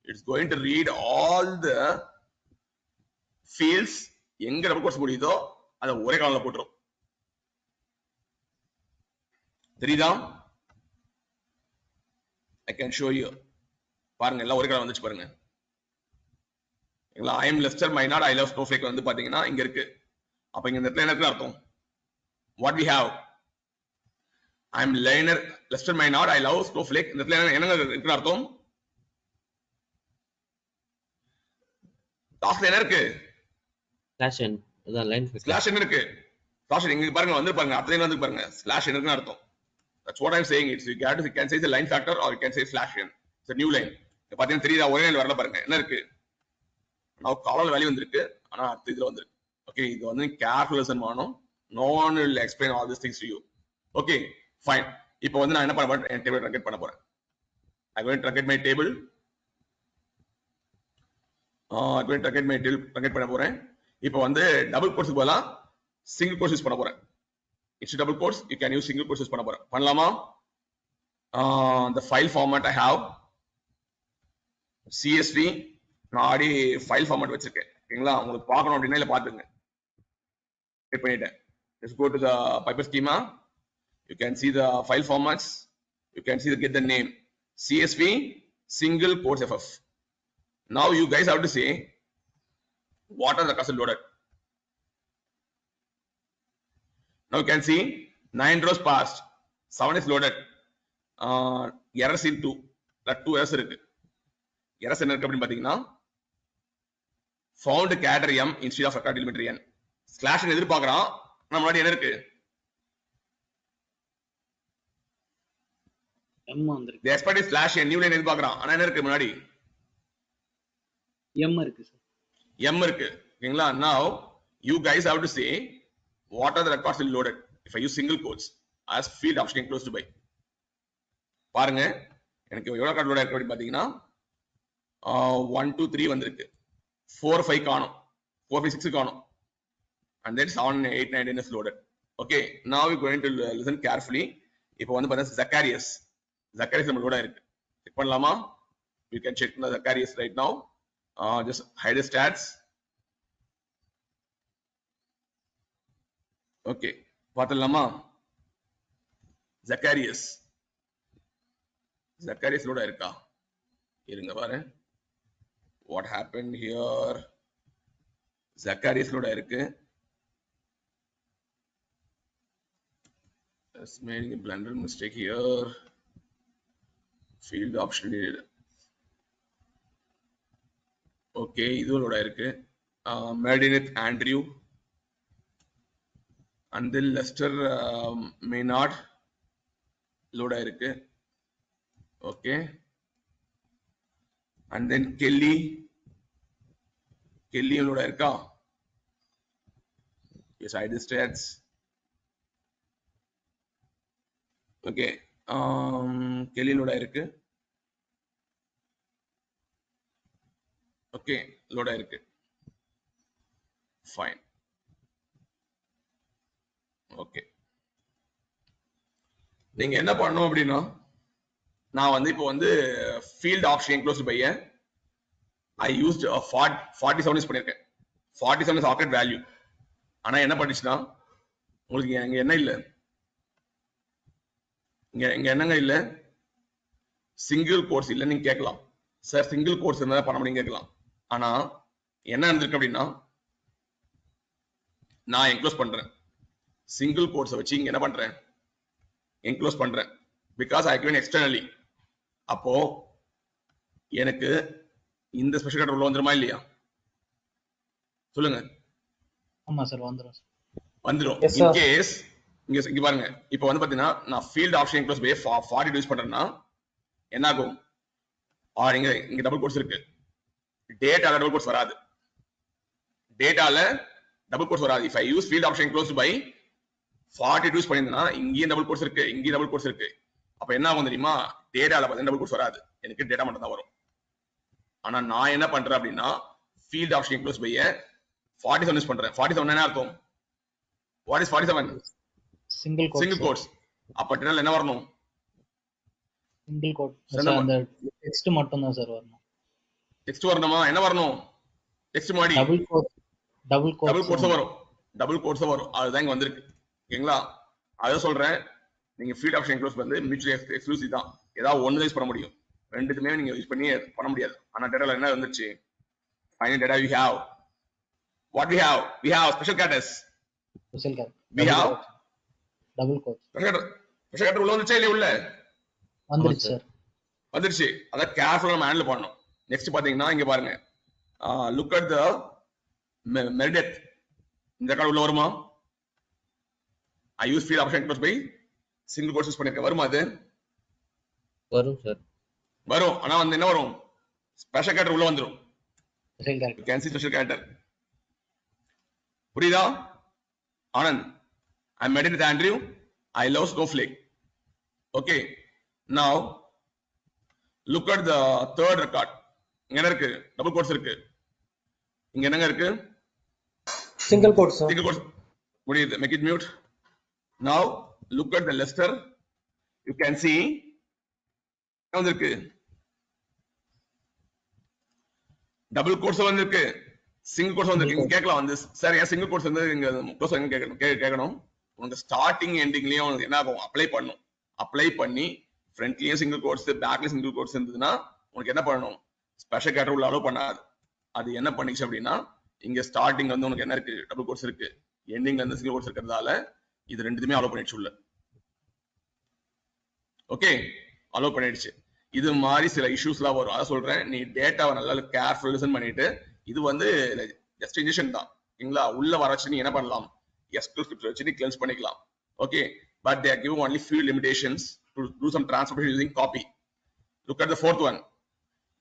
it's going to read all the fields எங்க double quotes முடியுதோ அத ஒரே காலம்ல போட்டுரும். தெரியுதா? I can show you. பாருங்க, எல்லாம் ஒரே காலம் வந்துச்சு பாருங்க. I am Lester Minot, I love Snowflake வந்து பாத்தீங்கன்னா இங்க இருக்கு. அப்ப இங்க இந்த இடத்துல என்ன இருக்கு அர்த்தம்? what we have, I am Lester Minot, I love Snowflake. இந்த இடத்துல என்ன இருக்கு அர்த்தம்? லாஸ்ட்ல என்ன இருக்கு? Slash n. அதான் லைன் ஸ்லாஷ் n இருக்கு. ஸ்லாஷ் இங்க பாருங்க, வந்து பாருங்க, அப்படியே வந்து பாருங்க, ஸ்லாஷ் n இருக்குன்னு அர்த்தம். That's what I'm saying. It's you can say the line factor or you can say slash n. It's a new line. பாத்தீங்கன்னா தெரியுதா, ஒரே லைன் வரல பாருங்க, என்ன இருக்கு? now காலம்ல வேல்யூ வந்திருக்கு, ஆனா அடுத்து இதுல வந்திருக்கு. ஓகே, இது வந்து கேர்ஃபுல் லிசன் பண்ணனும். no one will explain all these things to you. okay, fine. இப்போ வந்து நான் என்ன பண்ண போறேன், என் டேபிள் ட்ரங்கேட் பண்ண போறேன். I'm going to truncate my table. I'm going to truncate my table, truncate பண்ண போறேன். இப்போ வந்து டபுள் கோட்ஸ்க்கு பதிலா சிங்கிள் கோட்ஸ் யூஸ் பண்ண போறேன். it's double quotes, you can use single quotes use பண்ண போறேன். பண்ணலாமா? the file format I have, CSV நான் ஆடி ஃபைல் ஃபார்மேட் வச்சிருக்கேன். ஓகேங்களா? உங்களுக்கு பார்க்கணும் அப்படின்னா இல்ல பாத்துங்க. கிளிக் பண்ணிட்டேன். Let's go to the pipeline schema. You can see the file formats. You can see get the name CSV single quotes FF. Now you guys have to say what are the records loaded. Now you can see 9 rows passed, 7 is loaded. Errors in 2, that 2 errors இருக்கு. Errors என்ன இருக்கு அப்படின்னு பாத்தீங்கன்னா found cadre m instead of record elementary n. Slash எதிர்பார்க்கறான், நம்ம முன்னாடி என்ன இருக்கு? M வந்திருக்கு. The expert is slash n new line எதிர்பார்க்கறான், ஆனா என்ன இருக்கு முன்னாடி? M இருக்கு சார். M இருக்கு. ஓகேங்களா? Now you guys have to say what are the records loaded if I use single quotes as field option close to by. பாருங்க எனக்கு எவ்வளவு ரெக்கார்ட் லோட் ஆயிருக்கு அப்படி பாத்தீங்கன்னா 1 2 3 வந்திருக்கு, 4 5 காணோம், 4 5 6 காணோம், and then 7 8 9 10 is loaded. Okay, now we going to listen carefully. இப்போ வந்து பாத்தீங்கன்னா Zacharias நம்ம லோட் ஆயிருக்கு. செக் பண்ணலாமா? You can check the Zacharias right now. Just hide the stats. Okay, பார்த்தலாமா? Zacharias load ஆயிருக்கா? இருங்க பாரு. What happened here? Zacharias load ஆயிருக்கு. Let's make a blunder mistake here. Field option needed. Okay, இது load ஆயிருக்கு. Meredith Andrew and then Lester Maynard load ஆயிருக்கு. Okay, and then Kelly load ஆயிருக்கா? Yes, I did stats. Okay, Kelly load ஆயிருக்கு. Okay, load ஆயிருக்கு. Fine. Okay, நீங்க என்ன பண்ணணும் அப்படின்னா, நான் வந்து இப்போ வந்து field option close by I used 47 use பண்ணிருக்கேன். 47 is octet value. ஆனா என்ன பண்ணுச்சுன்னா உங்களுக்கு இங்க என்ன இல்ல, இங்க என்னங்க இல்ல, சிங்கிள் கோட்ஸ் இல்ல. நீங்க கேட்கலாம் சார் சிங்கிள் கோட்ஸ் இருந்தா பண்ண முடியும் கேட்கலாம். ஆனா என்ன நடந்திருக்கு அப்படின்னா நான் என்க்ளோஸ் பண்றேன், சிங்கிள் கோட்ஸ் வச்சு இங்க என்ன பண்றேன், என்க்ளோஸ் பண்றேன். Because I given externally. அப்போ எனக்கு இந்த ஸ்பெஷல் கேட்டர் உள்ள வந்துருமா இல்லையா? சொல்லுங்க. ஆமா சார் வந்துரும். இன் கேஸ் இங்க பாருங்க, இப்போ வந்து பாத்தீங்கன்னா நான் field option close by 40 use பண்றேன்னா என்ன ஆகும்? இங்க டபுள் கோட்ஸ் இருக்கு, டேட்டால டபுள் கோட்ஸ் வராது. If I use field option close by 40 use பண்ணிருந்தேன்னா இங்கேயும் டபுள் கோட்ஸ் இருக்கு, இங்கேயும் டபுள் கோட்ஸ் இருக்கு. அப்ப என்ன ஆகும் தெரியுமா? டேட்டால பார்த்தீங்கன்னா டபுள் கோட்ஸ் வராது, எனக்கு டேட்டா மட்டும் தான் வரும். ஆனா நான் என்ன பண்றேன் அப்படின்னா field option close by 47 use பண்றேன். 47 என்ன அர்த்தம்? What is 47? Single quotes. அப்ப டேட்டால என்ன வரணும்? Single code. அந்த டெக்ஸ்ட் மட்டும் தான் சார் வரணும். டெக்ஸ்ட் வரணுமா? என்ன வரணும்? டெக்ஸ்ட் மாடி டபுள் கோட்ஸ் வரும். அதுதான் இங்க வந்திருக்கு. ஓகேங்களா? அத சொல்றேன். நீங்க ஃபீல்ட் ஆப்ஷன் க்ளோஸ் வந்து மியூச்சுவல் எக்ஸ்க்ளூசிவ் தான். ஏதாவது ஒன்னு யூஸ் பண்ண முடியும், ரெண்டுக்குமே நீங்க யூஸ் பண்ண முடியாது. ஆனா டேட்டால என்ன வந்துருச்சு? Final data we have what we have special characters. We have double quotes. Special character உள்ள வந்துச்சா இல்லையா? உள்ள வந்துருச்சு. அத கேர்ஃபுல்லா நம்ம ஹேண்டில் பண்ணணும். நெக்ஸ்ட் பாத்தீங்கன்னா இங்க பாருங்க, லுக் அட் த மெரிடெத். இந்த கார்டு உள்ள வருமா? I use field option close by single quotes use பண்ணிருக்கேன். வருமா? அது வரும் சார், வரும். ஆனா வந்து என்ன வரும்? ஸ்பெஷல் கேரக்டர் உள்ள வந்துரும். Special can see special character. புரியுதா ஆனந்த்? ஐ met with Andrew. I love Snowflake. Okay, now look at the third record. இங்க என்ன இருக்கு? டபுள் கோட்ஸ் இருக்கு. இங்க என்னங்க இருக்கு? Single quotes. முடியுது. Make it mute. Now look at the Lester. You can see என்ன வந்திருக்கு? டபுள் கோட்ஸ் வந்திருக்கு, சிங்கிள் கோட்ஸ் வந்திருக்கு. இங்க கேட்கலாம் வந்து சார் ஏன் சிங்கிள் கோட்ஸ் வந்து இங்க கோட்ஸ் எங்க கேட்கணும். உங்க ஸ்டார்டிங் எண்டிங்லயும் உங்களுக்கு என்ன ஆகும், அப்ளை பண்ணும். அப்ளை பண்ணி ஃப்ரண்ட்லயும் சிங்கிள் கோட்ஸ் பேக்லயும் சிங்கிள் கோட்ஸ் இருந்ததுன்னா உனக்கு என்ன பண்ணணும், ஸ்பெஷல் கேட்டர் உள்ள அலோவ் பண்ணாது. அது என்ன பண்ணிச்சு அப்படின்னா இங்க ஸ்டார்டிங் வந்து உனக்கு என்ன இருக்கு, டபுள் கோட்ஸ் இருக்கு, எண்டிங்ல இருந்து சிங்கிள் கோட்ஸ் இருக்கிறதால இது ரெண்டுமே அலோவ் பண்ணிடுச்சு உள்ள. ஓகே, அலோவ் பண்ணிடுச்சு. இது மாதிரி சில இஷ்யூஸ்லாம் வரும். அதான் சொல்றேன், நீ டேட்டாவை நல்லா கேர்ஃபுல் லிசன் பண்ணிட்டு, இது வந்து ஜஸ்ட் இன்ஜெக்ஷன் தான் சரிங்களா, உள்ள வரச்சு நீ என்ன பண்ணலாம், SQL script வச்சு நீ கிளென்ஸ் பண்ணிக்கலாம். Okay, but they are given only few limitations to do some transformation using copy. Look at the fourth one.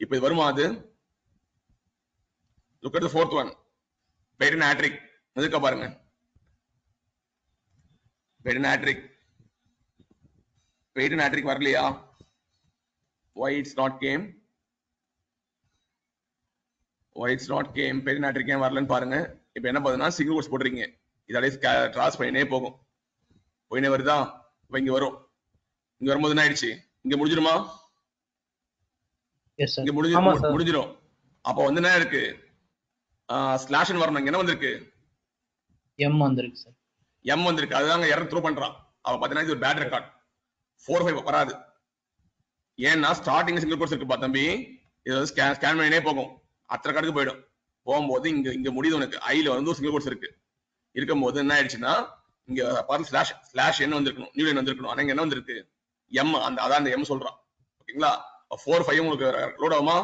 இப்போ இது வருமா அது, look at the fourth one, pediatric. எதுக்கு பாருங்க, pediatric வரலையா, why it's not came, pediatric ஏன் வரலன்னு பாருங்க. இப்போ என்ன பண்ணுதுன்னா சிங்கிள் கோட்ஸ் போடுறீங்க, இதோட கிராஸ் பண்ணினே போகும், போயினே வருதா. இப்போ இங்க வரும், இங்க வரும்போது என்ன ஆயிடுச்சு, இங்க முடிஞ்சிருமா, இங்க முடிஞ்சிரும். அப்போ வந்து என்ன இருக்கு, ஸ்லாஷ் வரணும். இங்க என்ன வந்திருக்கு, எம் வந்திருக்கு சார், எம் வந்திருக்கு. அதுதாங்க எரர் த்ரோ பண்றான். அவ பாத்தீங்கன்னா இது ஒரு பேட் ரெக்கார்ட், 4-5 வராது. ஏன்னா ஸ்டார்டிங் சிங்கிள் கோட்ஸ் இருக்கு தம்பி, இது வந்து ஸ்கேன் பண்ணினே போகும், அத்தனை கார்டுக்கு போயிடும். போகும்போது இங்க முடியுது உனக்கு, ஐல வந்து சிங்கிள் கோட்ஸ் இருக்கு. இருக்கும்போது என்ன ஆயிடுச்சுன்னா இங்க பார்த்து ஸ்லாஷ் என்ன வந்திருக்கணும், நியூ லைன் வந்திருக்கணும். ஆனா இங்க என்ன வந்திருக்கு, எம். அதான் அந்த எம் சொல்றான். ஓகேங்களா, 4-5 உங்களுக்கு லோட் ஆகுமா,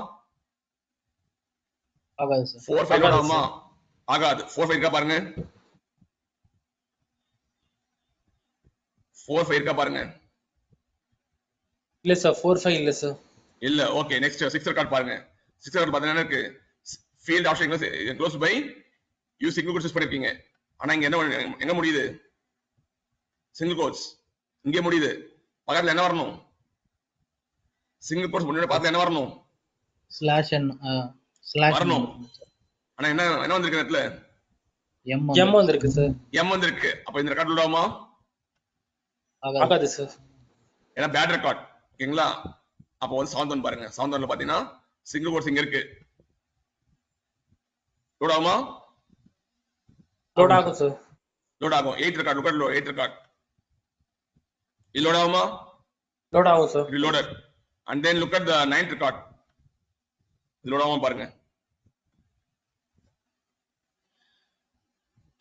4-5 லோட் ஆகுமா, ஆகாது. 4-5 இருக்கா பாருங்க, 4-5 இருக்கா பாருங்க. இல்ல சார், 4-5 இல்ல சார். இல்ல. ஓகே, நெக்ஸ்ட் 6 ரெக்கார்ட் பாருங்க. 6 ரெக்கார்ட் பாத்தீங்கன்னா இருக்கு, field option close by use single quotes பண்ணிருக்கீங்க. ஆனா இங்க என்ன எங்க முடியுது, சிங்கிள் கோட்ஸ் இங்கே முடியுது. பக்கத்துல என்ன வரணும், சிங்கிள் கோட்ஸ் முன்னாடி பார்த்து என்ன வரணும், ஸ்லாஷ் வரணும். ஆனா என்ன வந்திருக்கு இடத்துல, எம் வந்திருக்கு சார், எம் வந்திருக்கு. அப்ப இந்த ரெக்கார்ட் லோட் ஆகுமா, ஆகாது சார், ஏன்னா பேட் ரெக்கார்ட். ஓகேங்களா, அப்போ வந்து 7th one பாருங்க. 7th oneல பாத்தீங்கன்னா சிங்கிள் கோட்ஸ் இங்க இருக்கு, லோட் ஆகுமா, லோட் ஆகும் சார், லோட் ஆகும். 8th record, look at 8th record, இது லோட் ஆகுமா, லோட் ஆகும் sir, reloaded. And then look at the 9th record, இது லோட் ஆகுமா பாருங்க.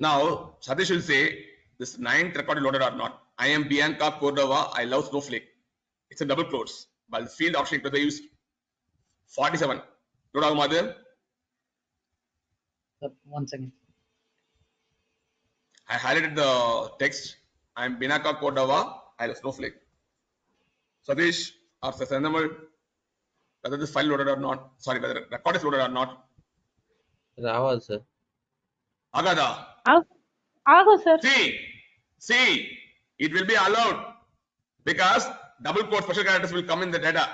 Now Satish will say this 9th record is loaded or not. I am Bianca Cordova, I love Snowflake. It's a double quotes, but the field option equals used 47. Load ஆகுமா அது, one second. I highlighted the text, I am Bianca Cordova, I love Snowflake. Satish or Sandamal, whether this file loaded or not, sorry, whether the record is loaded or not. ஆகாது sir. ஆகாதா, ஆகும் sir. See, it will be allowed because double quote special characters will come in the data.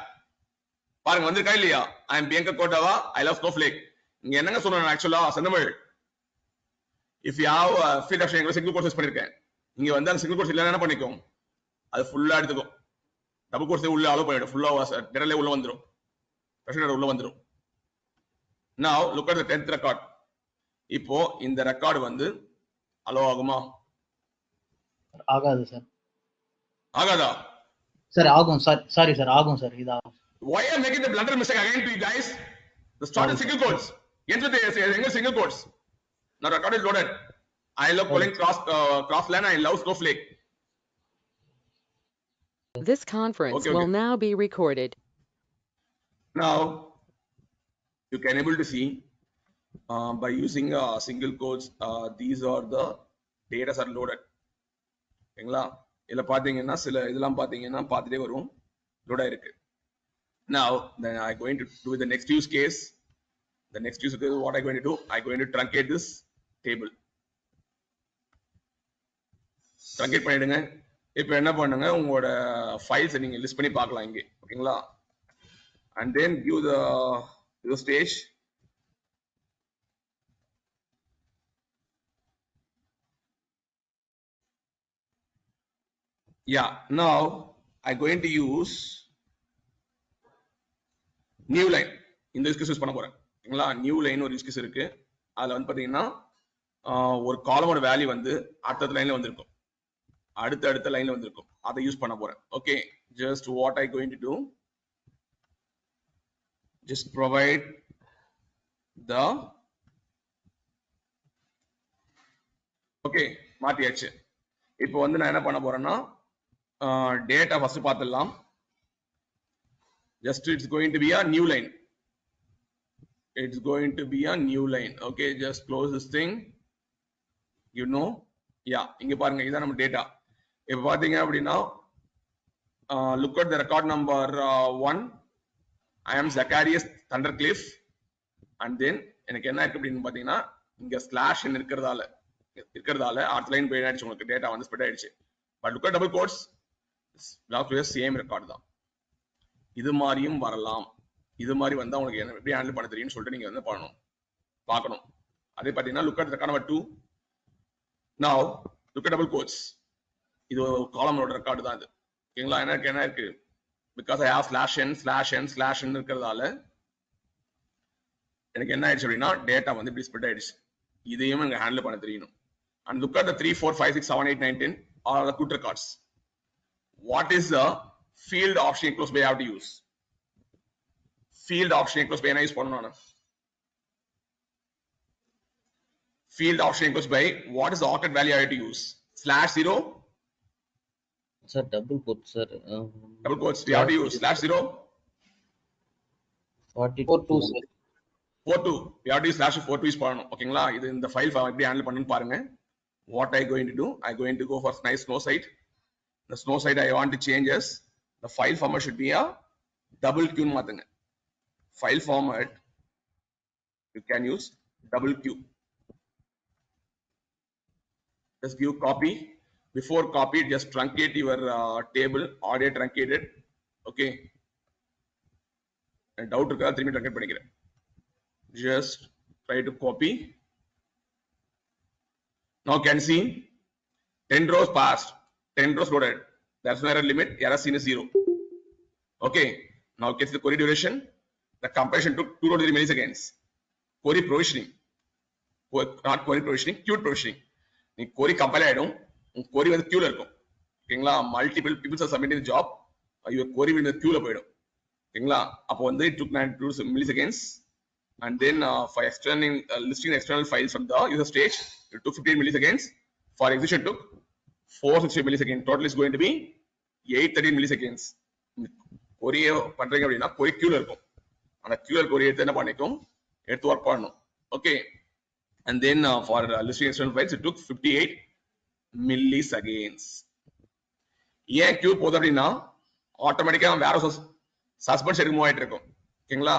பாருங்க வந்திருக்கா இல்லையா, I am Bianca Cordova, I love Snowflake. இங்க என்னங்க சொல்றேன் ஆக்சுவலா செந்தமிழ், if you have field option எங்க சிங்கிள் கோட்ஸ் பண்ணிருக்கேன், இங்க வந்து அந்த சிங்கிள் கோட்ஸ் இல்லைன்னா என்ன பண்ணிக்கும், அது ஃபுல்லா எடுத்துக்கும். டபுள் கோட்ஸ் உள்ள அலோ பண்ணிடும், ஃபுல்லா டேட்டாலே உள்ள வந்துரும், ஸ்பெஷல் டேட்டா உள்ள வந்துரும். Now look at the 10th record. இப்போ இந்த ரெக்கார்டு வந்து அலோ ஆகுமா, ஆகாது சார். ஆகாதா சார் ஆகும் சார், சாரி சார், ஆகும் சார், இது ஆகும். Why am I making the blunder mistake again to you guys? The start is single quotes. Enter the single quotes. Now record is loaded. I love calling crossland. I love Snowflake. This conference will now be recorded. Now you can able to see by using single quotes, these are the data are loaded. ஓகேங்களா, இதுல பாத்தீங்கன்னா சில இதெல்லாம் பாத்தீங்கன்னா பார்த்துட்டே வரும், load ஆயிருக்கு. Now then I'm going to do the next use case. The next use case, what I'm going to do, I'm going to truncate this table. Truncate பண்ணிடுங்க. இப்போ என்ன பண்ணுங்க, உங்களோட ஃபைல்ஸ் நீங்க லிஸ்ட் பண்ணி பார்க்கலாம் இங்கே. ஓகேங்களா, and then give the stage. Yeah, now I'm going to use new line, இந்த யூஸ் பண்ண போறேன். ஓகேங்களா. நியூ லைன் ஒரு யூஸ் கேஸ் இருக்கு. அதுல வந்து பாத்தீங்கன்னா ஒரு காலமோட வேல்யூ வந்து அடுத்த லைன்ல வந்திருக்கும், அடுத்த லைன்ல வந்திருக்கும். அதை யூஸ் பண்ண போறேன். Okay, just what I going to do, just provide the okay மாத்தியாச்சு. இப்போ வந்து நான் என்ன பண்ண போறேன்னா டேட்டா ஃபர்ஸ்ட் பார்த்துடலாம். just it's going to be a new line, it's going to be a new line. Okay, just close this thing, you know. Yeah, இங்க பாருங்க, இதான் நம்ம டேட்டா. இப்போ பாத்தீங்க அப்படின்னா look at the record number 1. I am Zacharias Thundercliff, and then எனக்கு என்ன இருக்கு அப்படின்னு பாத்தீங்கன்னா இங்க ஸ்லாஷ் இருக்கிறதால அடுத்த லைன் போய் ஆயிடுச்சு, உங்களுக்கு டேட்டா வந்து ஸ்ப்ரெட் ஆயிடுச்சு. But look at double quotes, same record தான். இது மாதிரியும் வரலாம். இது மாதிரி வந்து உங்களுக்கு என்ன எப்படி ஹேண்டில் பண்ண தெரியும்னு சொல்லிட்டு நீங்க வந்து பார்க்கணும். அதே பாத்தீங்கன்னா லுக் அட் ரெக்கார்ட் நம்பர் 2. நவ லுக் அட் டபுள் கோட்ஸ், இது ஒரு காலமோட ரெக்கார்டு தான் இது. ஓகேங்களா. என்ன இருக்கு, because I have slash n இருக்கிறதால எனக்கு என்ன ஆயிடுச்சு அப்படின்னா டேட்டா வந்து இப்படி ஸ்ப்ரெட் ஆயிடுச்சு. இதையும் எனக்கு ஹேண்டில் பண்ண தெரியணும். And look at the 3, 4, 5, 6, 7, 8, 9, 10 are the good records. What is the field option equals by I have to use? Field option equals by என்ன யூஸ் பண்ணணும்? Field option equals by what is the octet value I have to use? /0. Sir, double quote, sir. Double quotes. We have to use /0. 42, sir. 42. We have to use /42 use பண்ணணும். ஓகேங்களா. இது இந்த file எப்படி handle பண்ணனும் பாருங்க. What I going to do? I going to go for nice snow site. The snow site I want to change is the file format should be a double Q மாத்துங்க. File format you can use double Q. Just give copy. Before copy, just truncate your table. Already truncated. Okay. Doubt இருக்கா திரும்பி truncate பண்ணிக்கிறேன். Just try to copy. Now can see 10 rows passed, 10 rows loaded. There's no error limit. Error seen is 0. Okay. Now get the query duration. The compression took 2.3 milliseconds. Query provisioning, not query provisioning, queued provisioning. நீ query compile ஆயிடும், உன் query வந்து queueல இருக்கும். ஓகேங்களா. Multiple peoples are submitting the job, your query வந்து queueல போயிடும். ஓகேங்களா. அப்போ வந்து it took 92 milliseconds. And then for extending listing external files from the user stage, it took 15 milliseconds. For execution took 460 milliseconds. Total is going to be 813 milliseconds. query பண்றீங்க அப்படின்னா query queueல இருக்கும். அந்த queueல query எடுத்து என்ன பண்ணிக்கும், எடுத்து ஒர்க் பண்ணணும். Okay. And then for listing external files, it took 58 milliseconds. ஏன் queue போகுது அப்படின்னா ஆட்டோமேட்டிக்கா வேற சஸ்பென்ஸ் எடுக்க மூவ் ஆயிட்டு இருக்கும். ஓகேங்களா.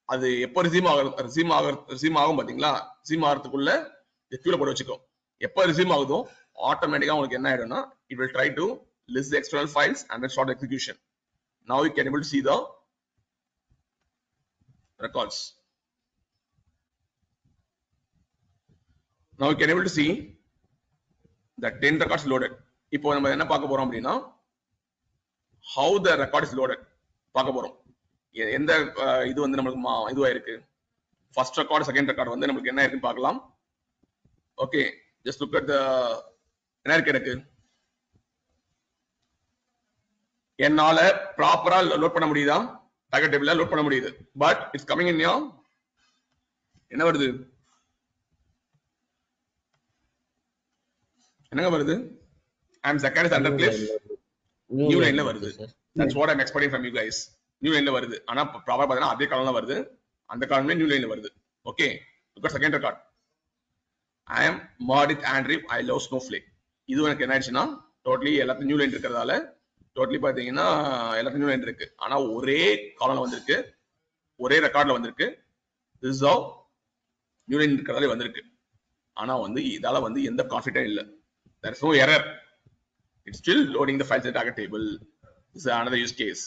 அது எப்போ ரிசீவ் ஆகும் பாத்தீங்களா, ரிசீவ் ஆகிறதுக்குள்ள queueல போட்டு வச்சுக்கோ. எப்போ ரிசீவ் ஆகுதோ ஆட்டோமேட்டிக்கா உங்களுக்கு என்ன ஆயிடும்னா it will try to list the external files and then start execution. Now you can able to see the records. Now you can able to see the 10 records loaded. இப்போ நம்ம என்ன பார்க்க போறோம் அப்படின்னா how the record is loaded பார்க்க போறோம். எந்த இது வந்து நமக்கு இதுவா இருக்கு, ஃபர்ஸ்ட் ரெக்கார்ட் செகண்ட் ரெக்கார்ட் வந்து நமக்கு என்ன இருக்குன்னு பார்க்கலாம். Okay, just look at the என்ன இருக்கு, எனக்கு என்னால ப்ராப்பரா லோட் பண்ண முடியுதா, டார்கெட் டேபிள்ல லோட் பண்ண முடியுது. பட் இட்ஸ் கமிங் இன் என்ன வருது, என்னங்க வருது, ஐ அம் Zacharias Thundercliff நியூ லைன்ல வருது. That's what I'm expecting from you guys. New லைன்ல வருது. ஆனா ப்ராப்பரா பார்த்தா அதே காலம்ல வருது, அந்த காலம்ல நியூ லைன்ல வருது. Okay, look at second record. I am Mardith Andrew, I love snowflake. இது எனக்கு என்ன ஆயிடுச்சுன்னா டோட்டலி எல்லாத்தையும் நியூ லைன் இருக்கிறதால டோட்டலி பாத்தீங்கன்னா எல்லாத்தையும் நியூ லைன் இருக்கு. ஆனா ஒரே காலம்ல வந்திருக்கு, ஒரே ரெக்கார்ட்ல வந்திருக்கு. This is how new line இருக்கிறதால வந்திருக்கு. ஆனா வந்து இதால வந்து எந்த கான்ஃபிடென்ட் இல்ல. There is no error. It's still loading the files in the target table. This is another use case.